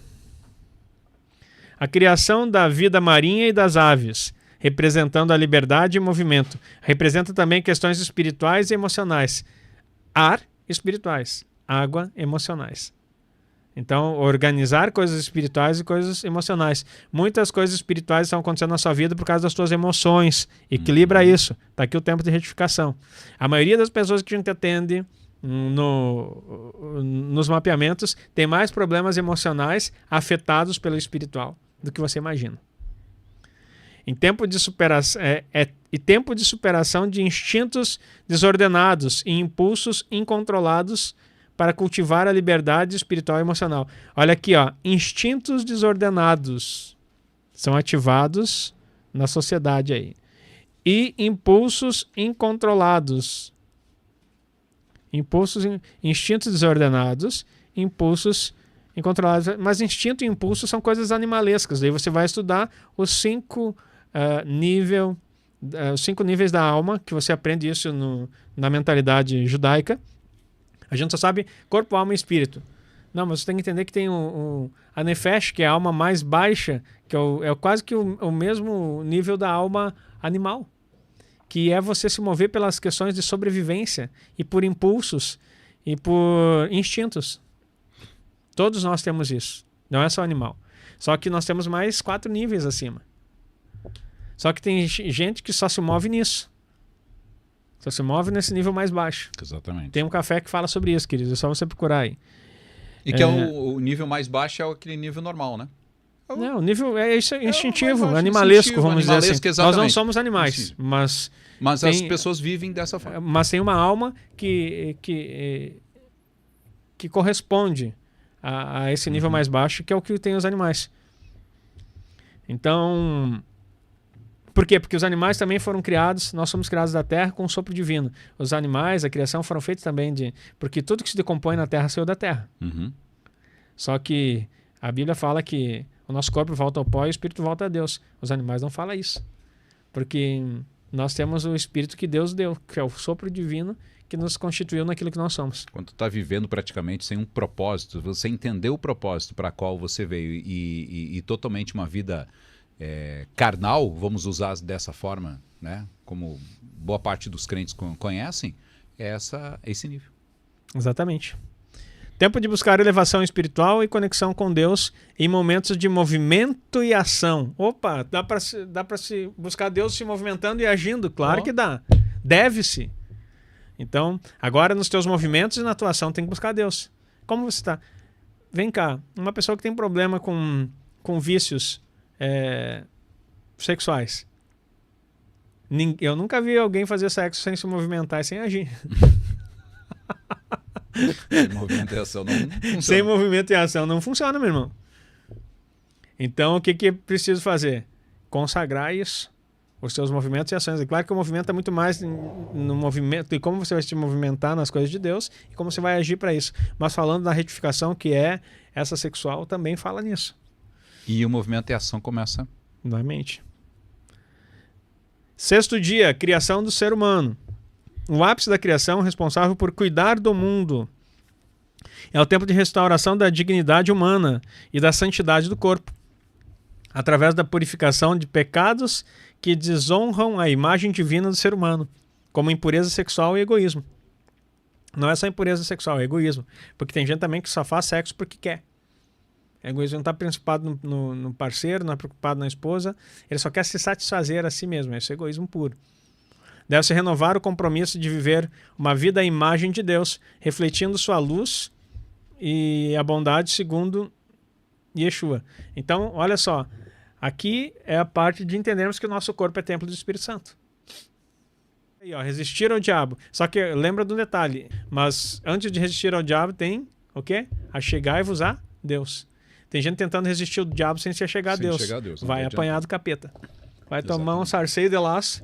A criação da vida marinha e das aves, representando a liberdade e movimento. Representa também questões espirituais e emocionais. Ar, espirituais. Água, emocionais. Então, organizar coisas espirituais e coisas emocionais. Muitas coisas espirituais estão acontecendo na sua vida por causa das suas emoções. Equilibra isso. Está aqui o tempo de retificação. A maioria das pessoas que a gente atende nos mapeamentos tem mais problemas emocionais afetados pelo espiritual do que você imagina. Em tempo de superação, tempo de superação de instintos desordenados e impulsos incontrolados para cultivar a liberdade espiritual e emocional. Olha aqui, ó, instintos desordenados são ativados na sociedade aí. E impulsos incontrolados. Instintos desordenados, impulsos incontrolados. Mas instinto e impulso são coisas animalescas. Daí você vai estudar os 5 níveis da alma, que você aprende isso na mentalidade judaica. A gente só sabe corpo, alma e espírito. Não, mas você tem que entender que tem a nefesh, que é a alma mais baixa, que é quase que o mesmo nível da alma animal, que é você se mover pelas questões de sobrevivência e por impulsos e por instintos. Todos nós temos isso. Não é só animal. Só que nós temos mais 4 níveis acima. Só que tem gente que só se move nisso. Só se move nesse nível mais baixo. Exatamente. Tem um café que fala sobre isso, queridos. É só você procurar aí. E que o nível mais baixo é aquele nível normal, né? Não, o nível é isso, instintivo, baixo, animalesco, instintivo, vamos dizer assim. animalesco, Nós não exatamente. somos animais, mas as pessoas vivem dessa forma. Mas tem uma alma que corresponde a esse nível mais baixo, que é o que tem os animais. Então, por quê? Porque os animais também foram criados, nós somos criados da terra com um sopro divino. Os animais, a criação, foram feitos também porque tudo que se decompõe na terra saiu da terra. Só que a Bíblia fala que o nosso corpo volta ao pó e o espírito volta a Deus. Os animais não falam isso. Porque nós temos o espírito que Deus deu, que é o sopro divino que nos constituiu naquilo que nós somos. Quando tu está vivendo praticamente sem um propósito, você entendeu o propósito para qual você veio e totalmente uma vida carnal, vamos usar dessa forma, né? Como boa parte dos crentes conhecem, é esse nível. Exatamente. Tempo de buscar elevação espiritual e conexão com Deus em momentos de movimento e ação. Opa, dá para se buscar Deus se movimentando e agindo? Claro que dá. Deve-se. Então, agora nos teus movimentos e na tua ação tem que buscar Deus. Como você está? Vem cá, uma pessoa que tem problema com vícios sexuais. Eu nunca vi alguém fazer sexo sem se movimentar e sem agir. Sem movimento e ação não funciona. Sem movimento e ação não funciona, meu irmão. Então, o que é preciso fazer? Consagrar isso, os seus movimentos e ações. É claro que o movimento é muito mais no movimento e como você vai se movimentar nas coisas de Deus e como você vai agir para isso. Mas falando da retificação, que é essa sexual, também fala nisso. E o movimento e a ação começa na mente. 6º dia, criação do ser humano. O ápice da criação responsável por cuidar do mundo. É o tempo de restauração da dignidade humana e da santidade do corpo, através da purificação de pecados que desonram a imagem divina do ser humano, como impureza sexual e egoísmo. Não é só impureza sexual, é egoísmo. Porque tem gente também que só faz sexo porque quer. Egoísmo não está preocupado no parceiro, não é preocupado na esposa, ele só quer se satisfazer a si mesmo. Esse é egoísmo puro. Deve-se renovar o compromisso de viver uma vida à imagem de Deus, refletindo sua luz e a bondade segundo Yeshua. Então, olha só, aqui é a parte de entendermos que o nosso corpo é templo do Espírito Santo. Aí, ó, resistir ao diabo. Só que lembra do detalhe, mas antes de resistir ao diabo tem o quê? Achegai-vos a Deus. Tem gente tentando resistir ao diabo sem se achegar a Deus. Vai apanhar do capeta. Vai tomar um sarceio de laço.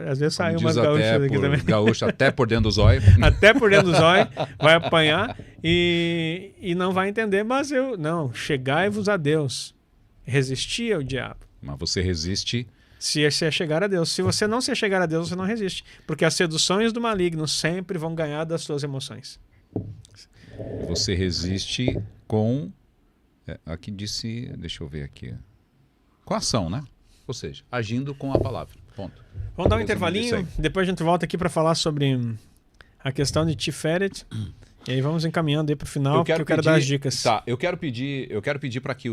Às vezes sai umas gaúchas aqui também. Gaúcho até por dentro do zóio. Até por dentro do zóio. Vai apanhar e não vai entender. Mas não, chegai-vos a Deus. Resistir ao diabo. Mas você resiste... Se chegar a Deus. Se você não se chegar a Deus, você não resiste. Porque as seduções do maligno sempre vão ganhar das suas emoções. Você resiste com... aqui disse... Deixa eu ver aqui. Com ação, né? Ou seja, agindo com a palavra. Ponto. Vamos dar um intervalinho. Depois a gente volta aqui para falar sobre a questão de Tiferet. E aí vamos encaminhando aí para o final, porque eu quero dar as dicas. Tá, eu quero pedir para que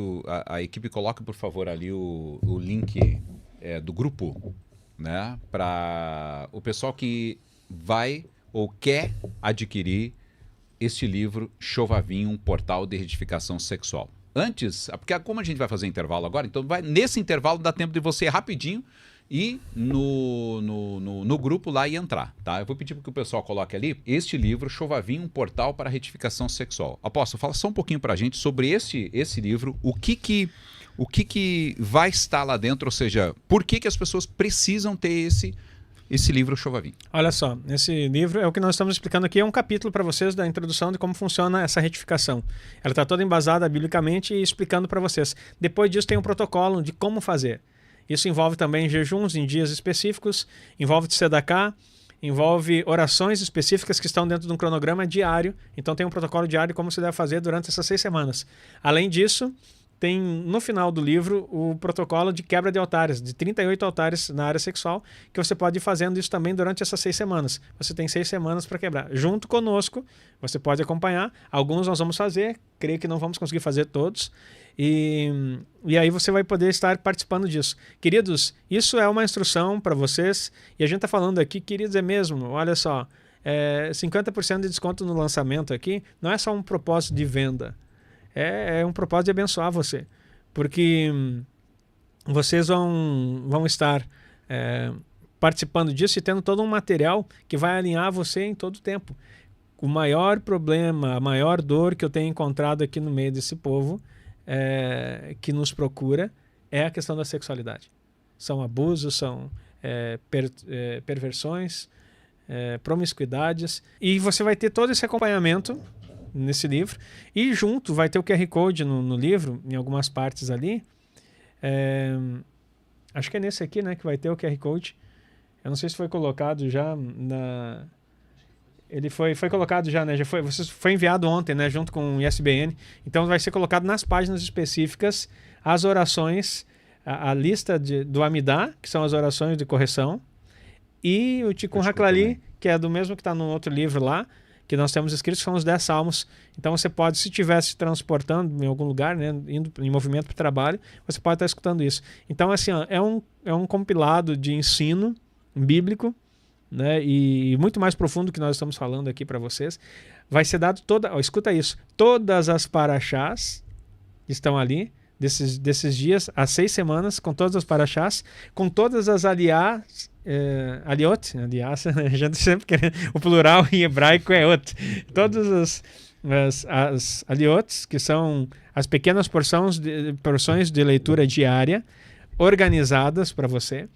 a equipe coloque, por favor, ali o link do grupo, né? Para o pessoal que vai ou quer adquirir este livro, Chovavim, um portal de retificação sexual. Antes, porque como a gente vai fazer intervalo agora, então nesse intervalo dá tempo de você rapidinho ir no grupo lá e entrar, tá? Eu vou pedir para que o pessoal coloque ali este livro, Chovavim, um portal para retificação sexual. Apóstolo, fala só um pouquinho para a gente sobre esse livro, o que vai estar lá dentro, ou seja, por que as pessoas precisam ter esse livro Chovavim. Olha só, esse livro é o que nós estamos explicando aqui, é um capítulo para vocês da introdução de como funciona essa retificação. Ela está toda embasada biblicamente e explicando para vocês. Depois disso tem um protocolo de como fazer. Isso envolve também jejuns em dias específicos, envolve tzedakah, envolve orações específicas que estão dentro de um cronograma diário. Então tem um protocolo diário de como você deve fazer durante essas 6 semanas. Além disso, tem no final do livro o protocolo de quebra de altares, de 38 altares na área sexual, que você pode ir fazendo isso também durante essas 6 semanas. Você tem 6 semanas para quebrar. Junto conosco, você pode acompanhar. Alguns nós vamos fazer, creio que não vamos conseguir fazer todos. E aí você vai poder estar participando disso. Queridos, isso é uma instrução para vocês. E a gente está falando aqui, queridos, é mesmo, olha só, 50% de desconto no lançamento aqui, não é só um propósito de venda. É um propósito de abençoar você. Porque vocês vão estar participando disso e tendo todo um material que vai alinhar você em todo o tempo. O maior problema, a maior dor que eu tenho encontrado aqui no meio desse povo que nos procura é a questão da sexualidade. São abusos, são perversões, promiscuidades. E você vai ter todo esse acompanhamento nesse livro, e junto vai ter o QR Code no livro, em algumas partes ali. Acho que é nesse aqui, né, que vai ter o QR Code. Eu não sei se foi colocado já ele foi colocado já, né? Foi enviado ontem, né, junto com o ISBN. Então vai ser colocado nas páginas específicas as orações, a lista do Amidá, que são as orações de correção, e o Tikkun HaKlali, que é do mesmo que está no outro livro lá, que nós temos escritos, são os 10 salmos. Então você pode, se estiver se transportando em algum lugar, né, indo em movimento para o trabalho, você pode estar escutando isso. Então, assim, ó, é um compilado de ensino bíblico, né, e muito mais profundo que nós estamos falando aqui para vocês. Vai ser dado escuta isso, todas as paraxás estão ali, desses dias, há 6 semanas, com todas as paraxás, com todas as aliot, a gente sempre quer, o plural em hebraico é ot, todas as aliotes, que são as pequenas porções de leitura diária, organizadas para você.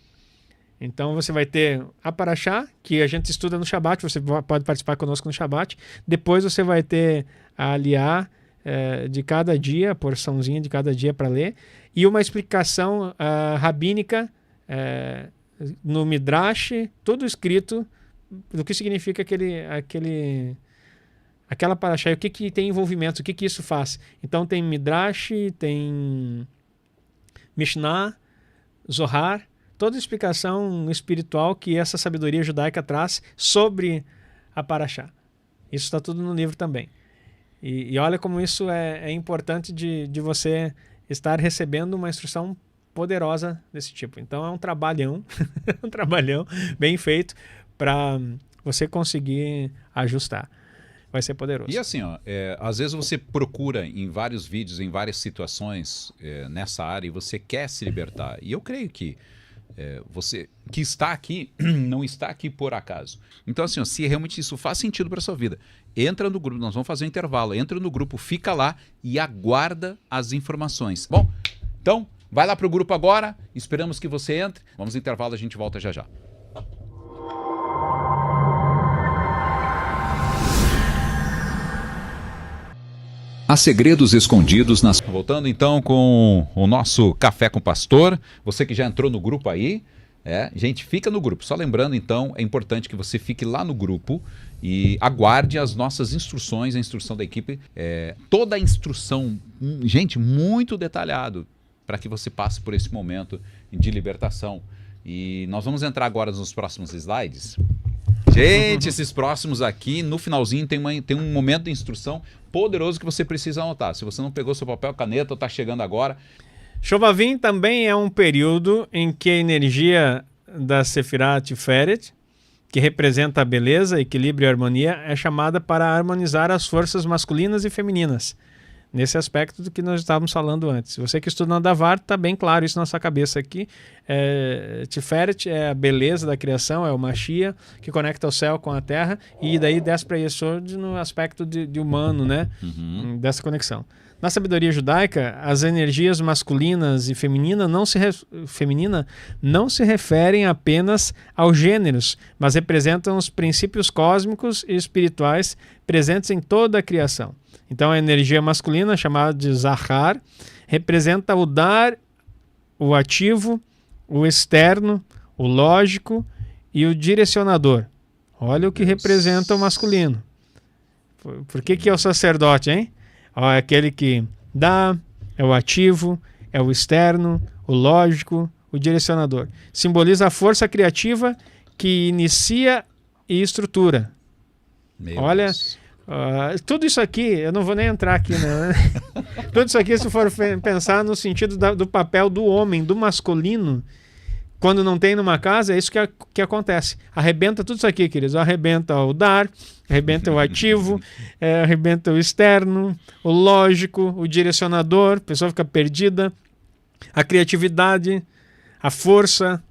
Então você vai ter a paraxá, que a gente estuda no Shabat, você pode participar conosco no Shabat. Depois você vai ter a aliá de cada dia, a porçãozinha de cada dia para ler, e uma explicação rabínica no Midrash, tudo escrito do que significa aquela paraxá, o que tem envolvimento, o que isso faz. Então tem Midrash, tem Mishnah, Zohar, toda explicação espiritual que essa sabedoria judaica traz sobre a paraxá. Isso está tudo no livro também. E olha como isso é importante de você estar recebendo uma instrução poderosa desse tipo. Então é um trabalhão, um trabalhão bem feito para você conseguir ajustar. Vai ser poderoso. E assim, ó, às vezes você procura em vários vídeos, em várias situações nessa área e você quer se libertar. E eu creio que você que está aqui não está aqui por acaso. Então assim, ó, se realmente isso faz sentido para sua vida, entra no grupo, nós vamos fazer um intervalo, entra no grupo, fica lá e aguarda as informações. Bom, então vai lá para o grupo agora, esperamos que você entre, vamos ao intervalo, a gente volta já já. Há segredos escondidos nas... Voltando então com o nosso Café com o Pastor. Você que já entrou no grupo aí, gente, fica no grupo. Só lembrando então, é importante que você fique lá no grupo e aguarde as nossas instruções, a instrução da equipe. Toda a instrução, gente, muito detalhado, para que você passe por esse momento de libertação. E nós vamos entrar agora nos próximos slides. Gente, esses próximos aqui, no finalzinho, tem um momento de instrução poderoso que você precisa anotar. Se você não pegou seu papel, caneta, ou está chegando agora. Shovavim também é um período em que a energia da Sefirat Tiferet, que representa a beleza, equilíbrio e harmonia, é chamada para harmonizar as forças masculinas e femininas. Nesse aspecto do que nós estávamos falando antes. Você que estuda na Davar, está bem claro isso na sua cabeça aqui. Tiferet é a beleza da criação, é o Mashiach, que conecta o céu com a terra, e daí desce para Yesod no aspecto de humano, né? Dessa conexão. Na sabedoria judaica, as energias masculinas e feminina não se referem apenas aos gêneros, mas representam os princípios cósmicos e espirituais presentes em toda a criação. Então a energia masculina, chamada de Zahar, representa o dar, o ativo, o externo, o lógico e o direcionador. Olha o que representa o masculino. Por que é o sacerdote, hein? É aquele que dá, é o ativo, é o externo, o lógico, o direcionador. Simboliza a força criativa que inicia e estrutura. Olha... tudo isso aqui, eu não vou nem entrar aqui, né? Tudo isso aqui, se for pensar no sentido do papel do homem, do masculino, quando não tem numa casa, é isso que acontece. Arrebenta tudo isso aqui, queridos. Arrebenta o dar, arrebenta o ativo, arrebenta o externo, o lógico, o direcionador, a pessoa fica perdida, a criatividade, a força,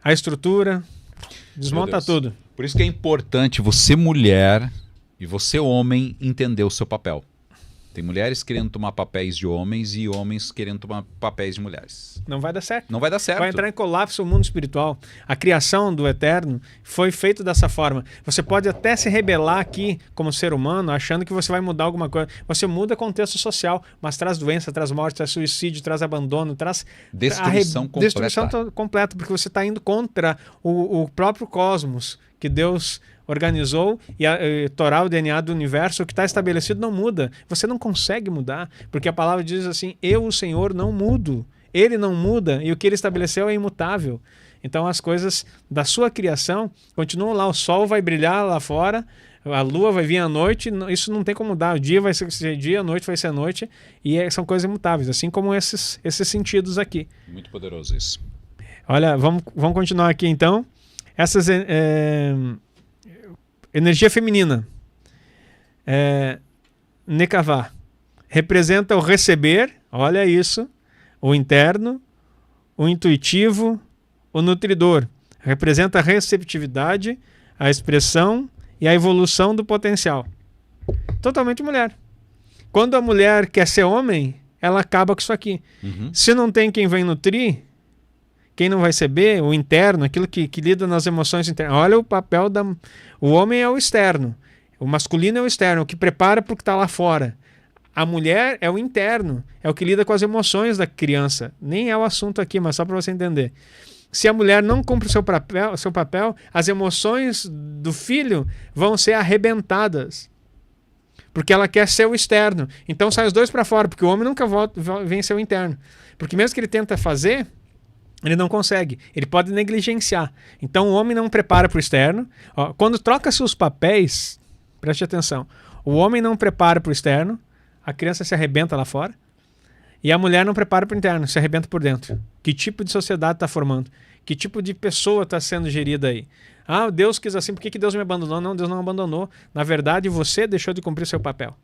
a estrutura, desmonta tudo. Por isso que é importante você, mulher... E você, homem, entender o seu papel. Tem mulheres querendo tomar papéis de homens e homens querendo tomar papéis de mulheres. Não vai dar certo. Não vai dar certo. Vai entrar em colapso o mundo espiritual. A criação do Eterno foi feita dessa forma. Você pode até se rebelar aqui como ser humano, achando que você vai mudar alguma coisa. Você muda contexto social, mas traz doença, traz morte, traz suicídio, traz abandono, traz... Destruição completa. Destruição completa, porque você está indo contra o próprio cosmos que Deus... organizou e Torá, o DNA do universo, o que está estabelecido não muda. Você não consegue mudar, porque a palavra diz assim, eu, o Senhor, não mudo. Ele não muda e o que ele estabeleceu é imutável. Então as coisas da sua criação continuam lá, o sol vai brilhar lá fora, A lua vai vir à noite, isso não tem como mudar. O dia vai ser dia, a noite vai ser noite, e são coisas imutáveis, assim como esses sentidos aqui. Muito poderoso isso. Olha, vamos continuar aqui então. Essas energia feminina, Nekavá, representa o receber, olha isso, o interno, o intuitivo, o nutridor. Representa a receptividade, a expressão e a evolução do potencial. Totalmente mulher. Quando a mulher quer ser homem, ela acaba com isso aqui. Se não tem quem vem nutrir, quem não vai receber, o interno, aquilo que lida nas emoções internas. Olha o papel o homem é o externo, o masculino é o externo, o que prepara para o que está lá fora. A mulher é o interno, é o que lida com as emoções da criança. Nem é o assunto aqui, mas só para você entender. Se a mulher não cumpre o seu papel, as emoções do filho vão ser arrebentadas. Porque ela quer ser o externo. Então sai os dois para fora, porque o homem nunca vem ser o interno. Porque mesmo que ele tenta fazer, ele não consegue. Ele pode negligenciar. Então o homem não prepara para o externo. Quando troca-se os papéis, preste atenção, o homem não prepara para o externo, a criança se arrebenta lá fora, e a mulher não prepara para o interno, se arrebenta por dentro. Que tipo de sociedade está formando? Que tipo de pessoa está sendo gerida aí? Ah, Deus quis assim, por que Deus me abandonou? Não, Deus não abandonou. Na verdade, você deixou de cumprir seu papel.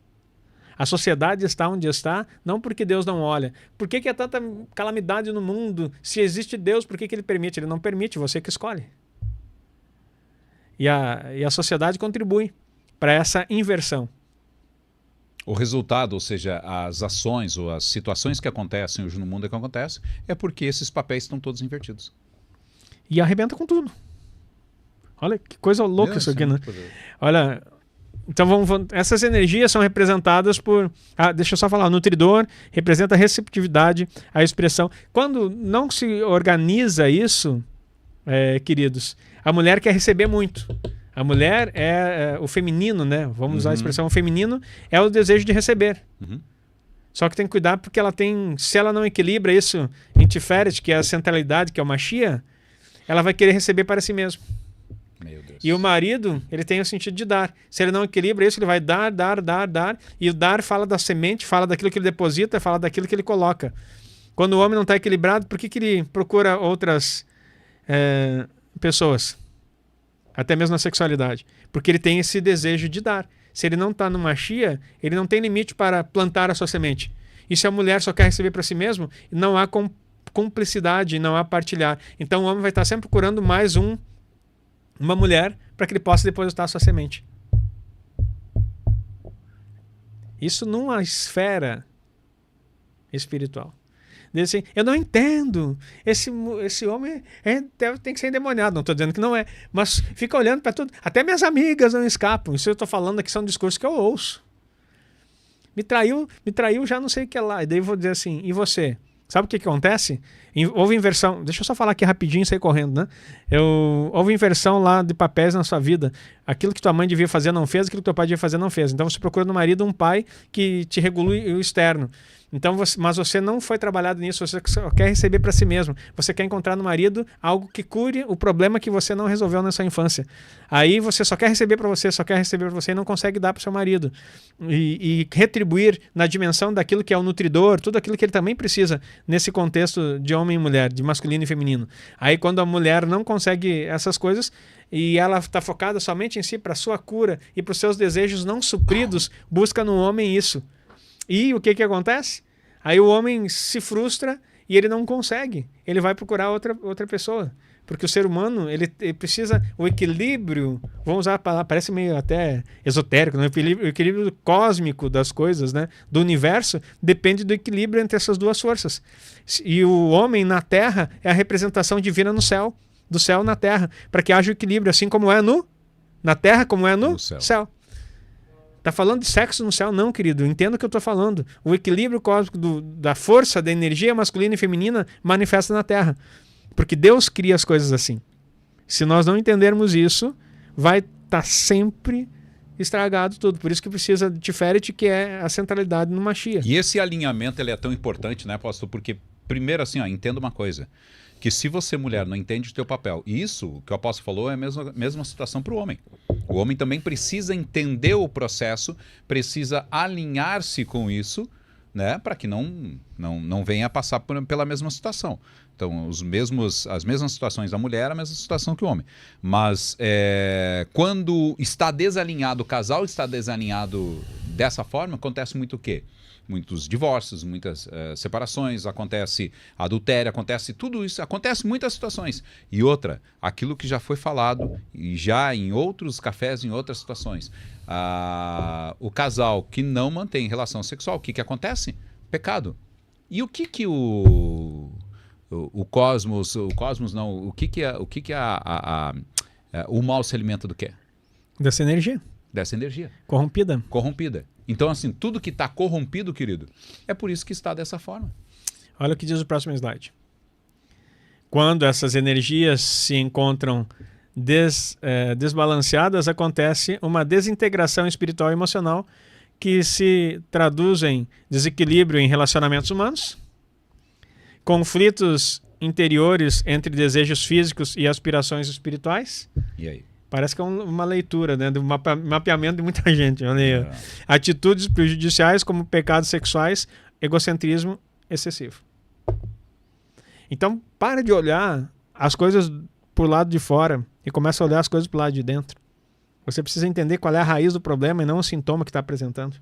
A sociedade está onde está, não porque Deus não olha. Por que é tanta calamidade no mundo? Se existe Deus, por que Ele permite? Ele não permite, você que escolhe. E a sociedade contribui para essa inversão. O resultado, ou seja, as ações ou as situações que acontecem hoje no mundo que acontecem, é porque esses papéis estão todos invertidos. E arrebenta com tudo. Olha que coisa louca isso aqui, né? Olha, então essas energias são representadas por... deixa eu só falar, o nutridor representa a receptividade, a expressão. Quando não se organiza isso, queridos, a mulher quer receber muito. A mulher é o feminino, né? Vamos usar a expressão feminino, é o desejo de receber. Só que tem que cuidar porque ela tem, se ela não equilibra isso em Tiferet, que é a centralidade, que é o Mashiach, ela vai querer receber para si mesmo. Meu Deus. E o marido, ele tem o sentido de dar. Se ele não equilibra isso, ele vai dar. E o dar fala da semente, fala daquilo que ele deposita, fala daquilo que ele coloca. Quando o homem não está equilibrado, por que ele procura outras pessoas? Até mesmo na sexualidade. Porque ele tem esse desejo de dar. Se ele não está no Mashiach, ele não tem limite para plantar a sua semente. E se a mulher só quer receber para si mesmo, não há cumplicidade, não há partilhar. Então o homem vai estar sempre procurando mais uma mulher para que ele possa depositar a sua semente. Isso numa esfera espiritual. Diz assim, eu não entendo, esse homem tem que ser endemoniado. Não estou dizendo que não é, mas fica olhando para tudo. Até minhas amigas não escapam. Isso eu estou falando aqui são discursos que eu ouço. Me traiu, já não sei o que é lá. E daí eu vou dizer assim, e você? Sabe o que acontece? Houve inversão. Deixa eu só falar aqui rapidinho e sair correndo, né? Houve inversão lá de papéis na sua vida. Aquilo que tua mãe devia fazer não fez, aquilo que teu pai devia fazer não fez. Então você procura no marido um pai que te regule o externo. Então, mas você não foi trabalhado nisso, você só quer receber para si mesmo. Você quer encontrar no marido algo que cure o problema que você não resolveu na sua infância. Aí você só quer receber para você, e não consegue dar para o seu marido. E retribuir na dimensão daquilo que é o nutridor, tudo aquilo que ele também precisa nesse contexto de homem e mulher, de masculino e feminino. Aí quando a mulher não consegue essas coisas e ela está focada somente em si, para a sua cura e para os seus desejos não supridos, busca no homem isso. E o que acontece? Aí o homem se frustra e ele não consegue. Ele vai procurar outra pessoa. Porque o ser humano, ele precisa... O equilíbrio, vamos usar a palavra, parece meio até esotérico, né? O equilíbrio cósmico das coisas, né? Do universo, depende do equilíbrio entre essas duas forças. E o homem na Terra é a representação divina no céu. Do céu na Terra. Para que haja o equilíbrio, assim como é na Terra, como é no céu. Tá falando de sexo no céu? Não, querido. Entenda o que eu estou falando. O equilíbrio cósmico da força, da energia masculina e feminina manifesta na Terra. Porque Deus cria as coisas assim. Se nós não entendermos isso, vai estar sempre estragado tudo. Por isso que precisa de Tiferet, que é a centralidade no Mashiach. E esse alinhamento ele é tão importante, né, pastor? Porque primeiro assim, ó, entenda uma coisa. Que se você, mulher, não entende o teu papel, e isso que o apóstolo falou é a mesma situação para o homem. O homem também precisa entender o processo, precisa alinhar-se com isso, né, para que não venha a passar pela mesma situação. Então, as mesmas situações da mulher, a mesma situação que o homem. Mas quando está desalinhado, o casal está desalinhado dessa forma, acontece muito o quê? Muitos divórcios, muitas separações, acontece adultério, acontece tudo isso, acontece muitas situações. E outra, aquilo que já foi falado, e já em outros cafés, em outras situações, o casal que não mantém relação sexual, o que acontece? Pecado. E o que o cosmos não, o mal se alimenta do quê? Dessa energia. Dessa energia. Corrompida. Corrompida. Então, assim, tudo que está corrompido, querido, é por isso que está dessa forma. Olha o que diz o próximo slide. Quando essas energias se encontram desbalanceadas, acontece uma desintegração espiritual e emocional que se traduz em desequilíbrio em relacionamentos humanos, conflitos interiores entre desejos físicos e aspirações espirituais. E aí? Parece que é uma leitura, né, do mapeamento de muita gente. Olha aí. Atitudes prejudiciais como pecados sexuais, egocentrismo excessivo. Então, para de olhar as coisas por lado de fora e começa a olhar as coisas por lado de dentro. Você precisa entender qual é a raiz do problema e não o sintoma que está apresentando.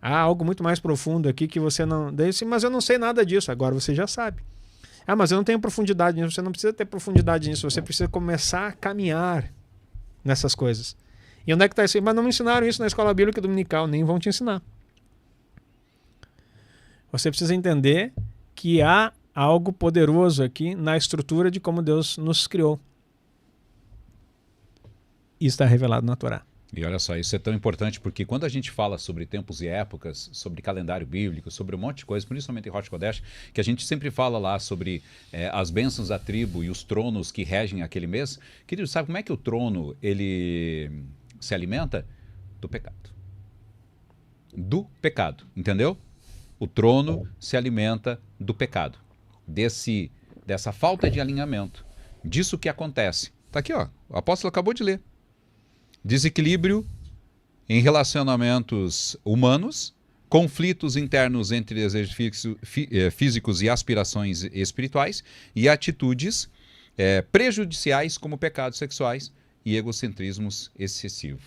Há algo muito mais profundo aqui que você não... Mas eu não sei nada disso. Agora você já sabe. Mas eu não tenho profundidade nisso. Você não precisa ter profundidade nisso. Você precisa começar a caminhar nessas coisas. E onde é que está isso? Mas não me ensinaram isso na escola bíblica dominical. Nem vão te ensinar. Você precisa entender que há algo poderoso aqui na estrutura de como Deus nos criou. Isso está revelado na Torá. E olha só, isso é tão importante porque quando a gente fala sobre tempos e épocas, sobre calendário bíblico, sobre um monte de coisa, principalmente em Rosh Kodesh, que a gente sempre fala lá sobre as bênçãos da tribo e os tronos que regem aquele mês, querido, sabe como é que o trono ele se alimenta? Do pecado. Do pecado, entendeu? O trono se alimenta do pecado, dessa falta de alinhamento, disso que acontece. Está aqui, ó, o apóstolo acabou de ler. Desequilíbrio em relacionamentos humanos, conflitos internos entre desejos físicos e aspirações espirituais e atitudes prejudiciais como pecados sexuais e egocentrismos excessivo.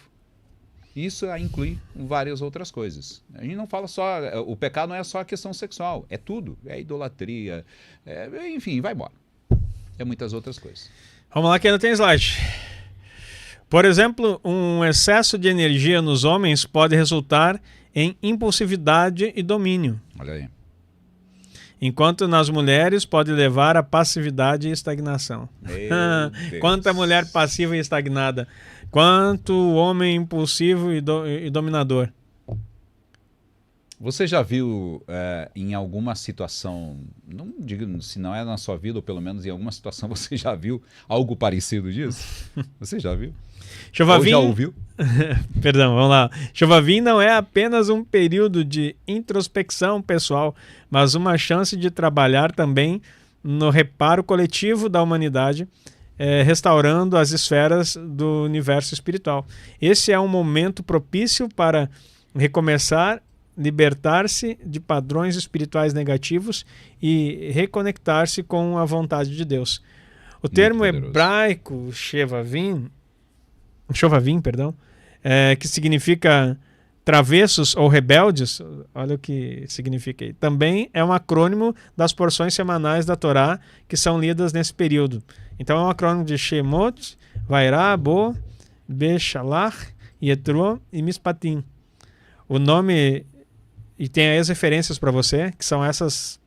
Isso inclui várias outras coisas. A gente não fala só... O pecado não é só a questão sexual, é tudo. É idolatria, enfim, vai embora. É muitas outras coisas. Vamos lá que ainda tem slide. Por exemplo, um excesso de energia nos homens pode resultar em impulsividade e domínio. Olha aí. Enquanto nas mulheres pode levar à passividade e estagnação. Quanta mulher passiva e estagnada. Quanto homem impulsivo e dominador. Você já viu em alguma situação, não digo se não é na sua vida, ou pelo menos em alguma situação você já viu algo parecido disso? Você já viu? Ou já ouviu? Perdão, vamos lá. Chovavim não é apenas um período de introspecção pessoal, mas uma chance de trabalhar também no reparo coletivo da humanidade, restaurando as esferas do universo espiritual. Esse é um momento propício para recomeçar, libertar-se de padrões espirituais negativos e reconectar-se com a vontade de Deus. O termo hebraico Shovavim, que significa travessos ou rebeldes, olha o que significa aí. Também é um acrônimo das porções semanais da Torá que são lidas nesse período. Então é um acrônimo de Shemot, Vairá, Bo, Beshalach, Yetro e Mispatim. O nome, e tem aí as referências para você, que são essas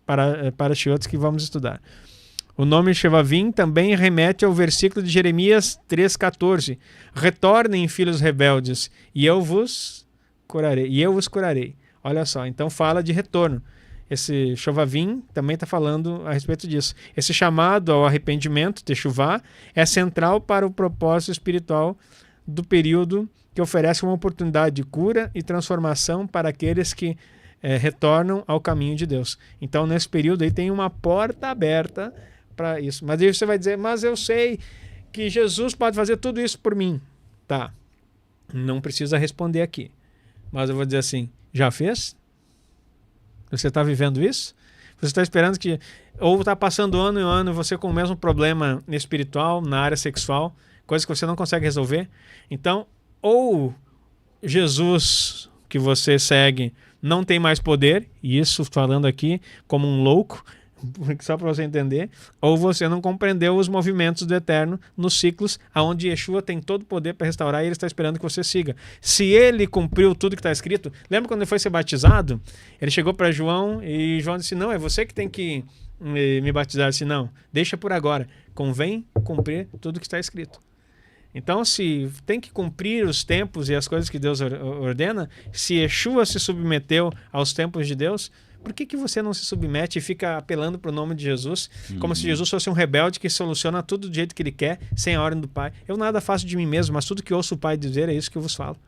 parashiotes que vamos estudar. O nome Shovavim também remete ao versículo de Jeremias 3,14. Retornem, filhos rebeldes, e eu vos curarei. Olha só, então fala de retorno. Esse Shovavim também está falando a respeito disso. Esse chamado ao arrependimento, Teshuvá, é central para o propósito espiritual do período que oferece uma oportunidade de cura e transformação para aqueles que retornam ao caminho de Deus. Então, nesse período aí tem uma porta aberta para isso. Mas aí você vai dizer, mas eu sei que Jesus pode fazer tudo isso por mim. Tá, não precisa responder aqui. Mas eu vou dizer assim, já fez? Você está vivendo isso? Você está esperando que... Ou está passando ano e ano você com o mesmo problema espiritual, na área sexual, coisa que você não consegue resolver. Então, ou Jesus que você segue não tem mais poder, e isso falando aqui como um louco, só para você entender, ou você não compreendeu os movimentos do Eterno nos ciclos, onde Yeshua tem todo o poder para restaurar e ele está esperando que você siga. Se ele cumpriu tudo que está escrito, lembra quando ele foi ser batizado? Ele chegou para João e João disse, não, é você que tem que me batizar. Disse, não, deixa por agora, convém cumprir tudo que está escrito. Então, se tem que cumprir os tempos e as coisas que Deus ordena, se Yeshua se submeteu aos tempos de Deus, por que você não se submete e fica apelando para o nome de Jesus, como se Jesus fosse um rebelde que soluciona tudo do jeito que ele quer, sem a ordem do Pai? Eu nada faço de mim mesmo, mas tudo que ouço o Pai dizer é isso que eu vos falo.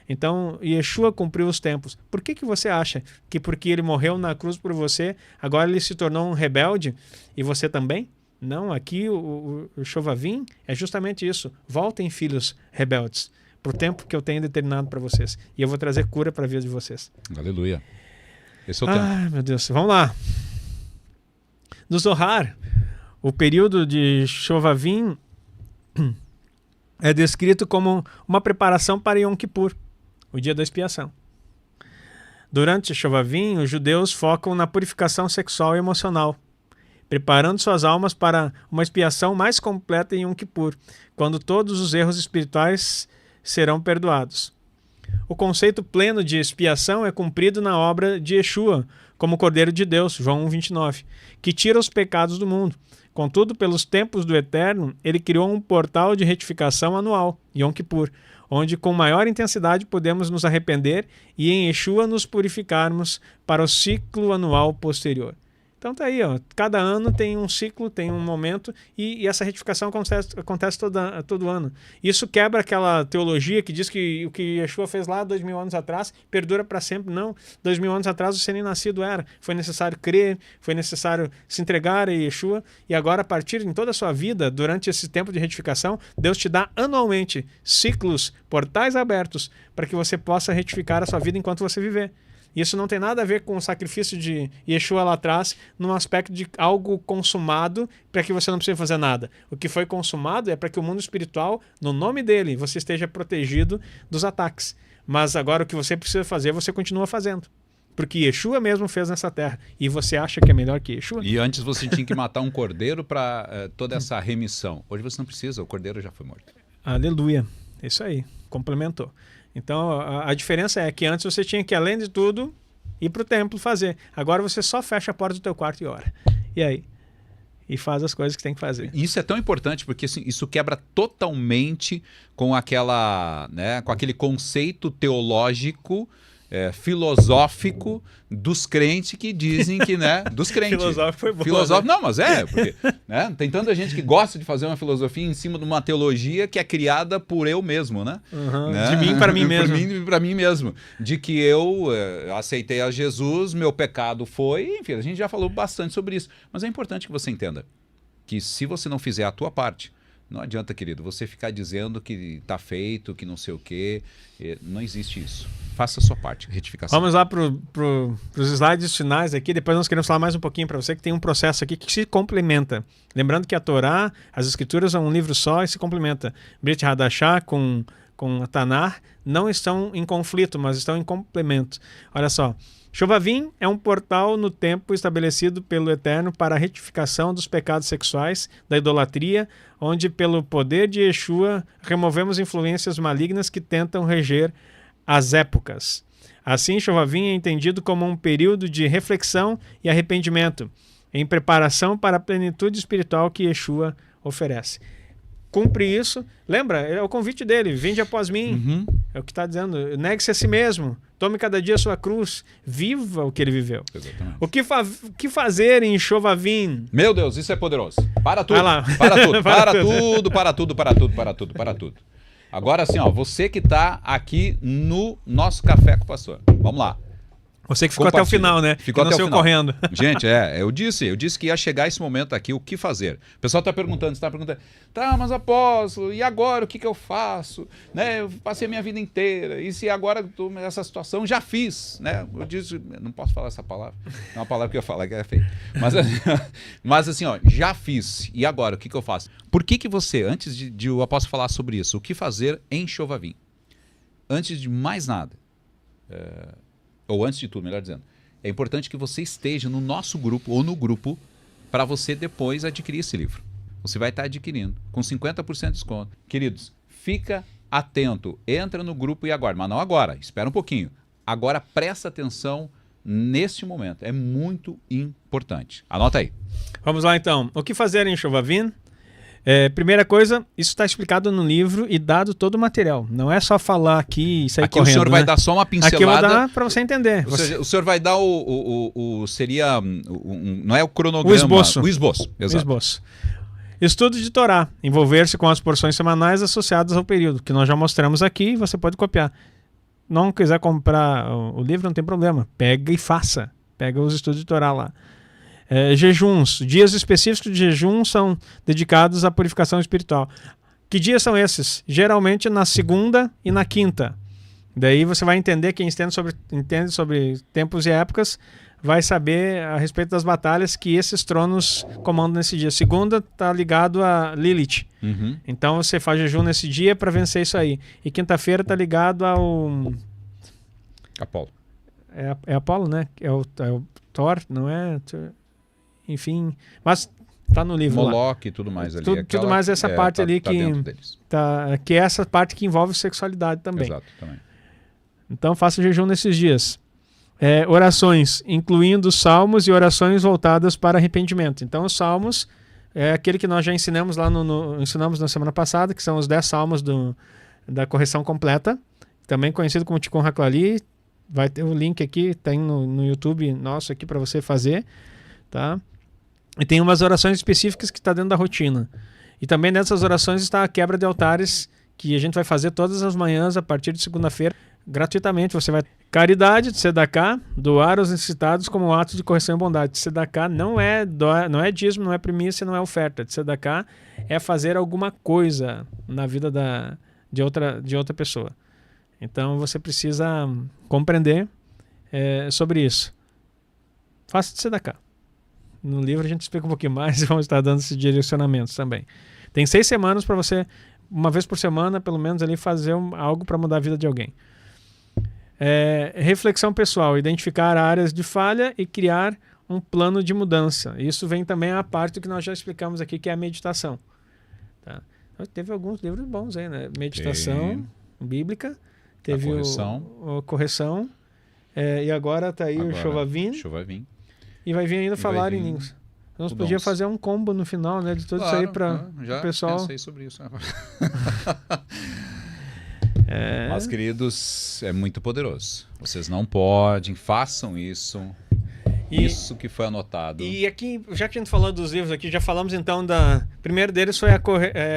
Então, Yeshua cumpriu os tempos. Por que você acha que porque ele morreu na cruz por você, agora ele se tornou um rebelde e você também? Não, aqui o Shovavim é justamente isso. Voltem, filhos rebeldes, para o tempo que eu tenho determinado para vocês. E eu vou trazer cura para a vida de vocês. Aleluia. Esse é o tempo. Ai, meu Deus. Vamos lá. No Zohar, o período de Shovavim é descrito como uma preparação para Yom Kippur, o dia da expiação. Durante Shovavim, os judeus focam na purificação sexual e emocional, preparando suas almas para uma expiação mais completa em Yom Kippur, quando todos os erros espirituais serão perdoados. O conceito pleno de expiação é cumprido na obra de Yeshua, como Cordeiro de Deus, João 1,29, que tira os pecados do mundo. Contudo, pelos tempos do Eterno, ele criou um portal de retificação anual, Yom Kippur, onde com maior intensidade podemos nos arrepender e em Yeshua nos purificarmos para o ciclo anual posterior. Então tá aí, ó. Cada ano tem um ciclo, tem um momento e essa retificação acontece todo ano. Isso quebra aquela teologia que diz que o que Yeshua fez lá 2000 anos atrás perdura para sempre. Não, 2000 anos atrás você nem nascido era. Foi necessário crer, foi necessário se entregar a Yeshua e agora a partir de toda a sua vida, durante esse tempo de retificação, Deus te dá anualmente ciclos, portais abertos para que você possa retificar a sua vida enquanto você viver. Isso não tem nada a ver com o sacrifício de Yeshua lá atrás, num aspecto de algo consumado para que você não precise fazer nada. O que foi consumado é para que o mundo espiritual, no nome dele, você esteja protegido dos ataques. Mas agora o que você precisa fazer, você continua fazendo. Porque Yeshua mesmo fez nessa terra. E você acha que é melhor que Yeshua? E antes você tinha que matar um cordeiro para toda essa remissão. Hoje você não precisa, o cordeiro já foi morto. Aleluia. Isso aí. Complementou. Então, a diferença é que antes você tinha que, além de tudo, ir para o templo fazer. Agora você só fecha a porta do teu quarto e ora. E aí? E faz as coisas que tem que fazer. Isso é tão importante porque assim, isso quebra totalmente com com aquele conceito teológico, filosófico dos crentes que dizem que, dos crentes. Filosófico foi bom. Filosófico, não, mas porque tem tanta gente que gosta de fazer uma filosofia em cima de uma teologia que é criada por eu mesmo, né? Uhum. De mim para mim mesmo. Por mim para mim mesmo. De que eu aceitei a Jesus, meu pecado foi, enfim, a gente já falou bastante sobre isso. Mas é importante que você entenda que se você não fizer a tua parte, não adianta, querido, você ficar dizendo que está feito, que não sei o quê. Não existe isso. Faça a sua parte, retificação. Vamos lá para os slides finais aqui. Depois nós queremos falar mais um pouquinho para você que tem um processo aqui que se complementa. Lembrando que a Torá, as Escrituras, são um livro só e se complementa. Brit Hadashah com a Tanar não estão em conflito, mas estão em complemento. Olha só. Shovavim é um portal no tempo estabelecido pelo Eterno para a retificação dos pecados sexuais, da idolatria, onde pelo poder de Yeshua removemos influências malignas que tentam reger as épocas. Assim, Shovavim é entendido como um período de reflexão e arrependimento, em preparação para a plenitude espiritual que Yeshua oferece. Cumpre isso. Lembra? É o convite dele. Vinde após mim. Uhum. É o que está dizendo. Negue-se a si mesmo. Tome cada dia a sua cruz. Viva o que ele viveu. Exatamente. O que fazer em Shovavim? Meu Deus, isso é poderoso. Para tudo. Vai lá. Para tudo. Para tudo. Agora assim, ó, você que está aqui no nosso Café com o Pastor. Vamos lá. Você que ficou até o final, né? Ficou até o final. Correndo. Gente, eu disse que ia chegar esse momento aqui, o que fazer? O pessoal está perguntando, tá, mas apóstolo, e agora o que eu faço? Né? Eu passei a minha vida inteira, e se agora estou nessa situação, já fiz, né? Eu disse, não posso falar essa palavra, é uma palavra que eu falo que é feia. Mas assim, ó, já fiz, e agora o que eu faço? Por que você, antes de o apóstolo falar sobre isso, o que fazer em Chovavim? Antes de mais nada, ou antes de tudo, melhor dizendo, é importante que você esteja no nosso grupo ou no grupo para você depois adquirir esse livro. Você vai estar adquirindo com 50% de desconto. Queridos, fica atento, entra no grupo e aguarda. Mas não agora, espera um pouquinho. Agora presta atenção neste momento. É muito importante. Anota aí. Vamos lá então. O que fazer em Chovavim? Primeira coisa, isso está explicado no livro e dado todo o material. Não é só falar aqui e sair correndo. Aqui o senhor vai dar só uma pincelada. Aqui eu vou dar para você entender. O senhor vai dar não é o cronograma. O esboço. O esboço, exato. O esboço. Estudo de Torá. Envolver-se com as porções semanais associadas ao período, que nós já mostramos aqui, você pode copiar. Não quiser comprar o livro, não tem problema. Pega e faça. Pega os estudos de Torá lá. Jejuns. Dias específicos de jejum são dedicados à purificação espiritual. Que dias são esses? Geralmente na segunda e na quinta. Daí você vai entender, quem entende sobre tempos e épocas, vai saber a respeito das batalhas que esses tronos comandam nesse dia. Segunda está ligado a Lilith. Uhum. Então você faz jejum nesse dia para vencer isso aí. E quinta-feira está ligado ao... Apolo. É Apolo, né? É o Thor, não é... Enfim, mas tá no livro Moloch e tudo mais ali. Tudo mais essa parte ali tá que é essa parte que envolve sexualidade também. Exato, também. Então faça jejum nesses dias. Orações, incluindo salmos e orações voltadas para arrependimento. Então os salmos é aquele que nós já ensinamos lá ensinamos na semana passada, que são os 10 salmos da correção completa, também conhecido como Tikkun HaKlali. Vai ter o link aqui, tem no YouTube nosso aqui para você fazer, tá? E tem umas orações específicas que está dentro da rotina. E também nessas orações está a quebra de altares, que a gente vai fazer todas as manhãs, a partir de segunda-feira, gratuitamente. Você vai... Caridade, Tzedaká, doar aos necessitados como ato de correção e bondade. Tzedaká não é dízimo, não é primícia, não é oferta. Tzedaká é fazer alguma coisa na vida de outra pessoa. Então você precisa compreender sobre isso. Faça Tzedaká. No livro a gente explica um pouquinho mais e vamos estar dando esses direcionamentos também. Tem 6 semanas para você, uma vez por semana, pelo menos, ali fazer algo para mudar a vida de alguém. Reflexão pessoal, identificar áreas de falha e criar um plano de mudança. Isso vem também a parte que nós já explicamos aqui, que é a meditação. Tá? Então, teve alguns livros bons aí, né? Meditação bíblica, teve a correção e agora está aí o Chovavim. E vai vir ainda falar em línguas. Nós podíamos fazer um combo no final, né? De tudo isso aí para o pessoal. Já pensei sobre isso. Mas, queridos, é muito poderoso. Vocês não podem, façam isso. Isso que foi anotado. E aqui, já que a gente falou dos livros aqui, já falamos então primeiro deles foi a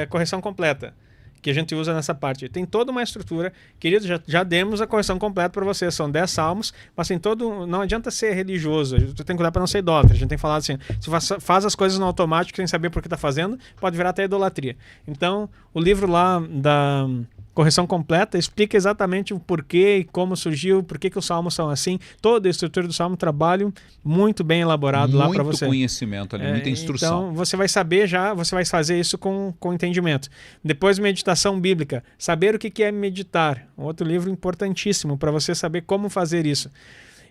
correção completa, que a gente usa nessa parte. Tem toda uma estrutura. Querido, já demos a correção completa para vocês. São 10 salmos, mas tem todo... Não adianta ser religioso. Tu tem que cuidar para não ser idólatra. A gente tem falado assim, se faz as coisas no automático sem saber por que está fazendo, pode virar até idolatria. Então, o livro lá da correção completa explica exatamente o porquê e como surgiu, por que os salmos são assim. Toda a estrutura do salmo, trabalho muito bem elaborado lá para você. Muito conhecimento ali, muita instrução. Então, você vai saber você vai fazer isso com entendimento. Depois, meditação bíblica. Saber o que é meditar. Outro livro importantíssimo para você saber como fazer isso.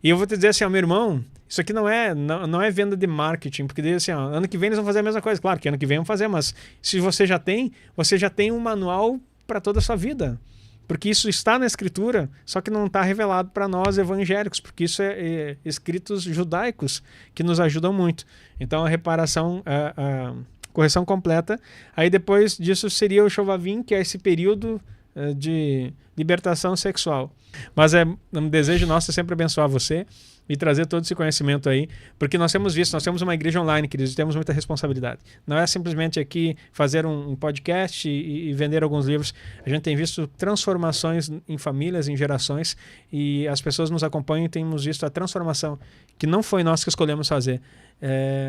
E eu vou te dizer assim, meu irmão, isso aqui não é venda de marketing, porque diz assim, ano que vem eles vão fazer a mesma coisa. Claro que ano que vem vão fazer, mas se você já tem um manual para toda a sua vida. Porque isso está na escritura, só que não está revelado para nós evangélicos, porque isso é escritos judaicos que nos ajudam muito. Então a reparação, a correção completa. Aí depois disso seria o Chovavim, que é esse período de libertação sexual. Mas um desejo nosso é sempre abençoar você. e trazer todo esse conhecimento aí, porque nós temos visto, nós temos uma igreja online, queridos, e temos muita responsabilidade. Não é simplesmente aqui fazer um podcast e vender alguns livros. A gente tem visto transformações em famílias, em gerações, e as pessoas nos acompanham e temos visto a transformação que não foi nós que escolhemos fazer.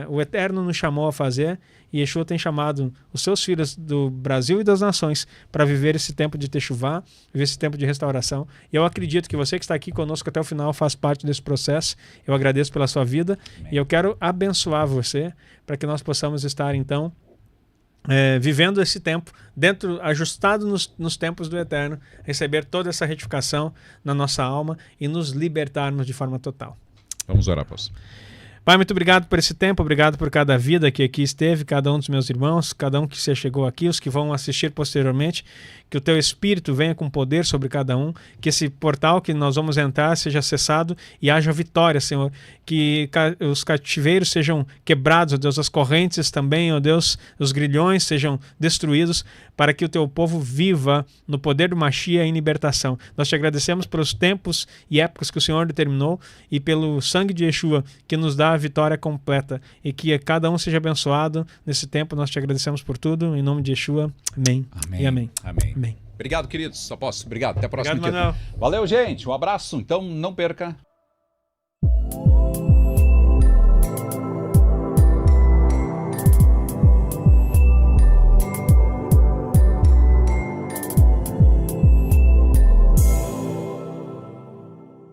O Eterno nos chamou a fazer, e Yeshua tem chamado os seus filhos do Brasil e das nações para viver esse tempo de Teshuvá, viver esse tempo de restauração. E eu acredito que você que está aqui conosco até o final faz parte desse processo. Eu agradeço pela sua vida. Amém. E eu quero abençoar você para que nós possamos estar, então, vivendo esse tempo, ajustado nos tempos do Eterno, receber toda essa retificação na nossa alma e nos libertarmos de forma total. Vamos orar, pastor. Pai, muito obrigado por esse tempo, obrigado por cada vida que aqui esteve, cada um dos meus irmãos, cada um que se chegou aqui, os que vão assistir posteriormente, que o teu Espírito venha com poder sobre cada um, que esse portal que nós vamos entrar seja acessado e haja vitória, Senhor, que os cativeiros sejam quebrados, ó Deus, as correntes também, ó Deus, os grilhões sejam destruídos, para que o teu povo viva no poder do Mashiach em libertação. Nós te agradecemos pelos tempos e épocas que o Senhor determinou e pelo sangue de Yeshua que nos dá a vitória completa, e que cada um seja abençoado nesse tempo. Nós te agradecemos por tudo, em nome de Yeshua. Amém. Amém. E amém. Amém. Amém. Obrigado, queridos. Apóstolo, obrigado. Até a próxima. Obrigado, Manuel. Valeu, gente. Um abraço. Então, não perca.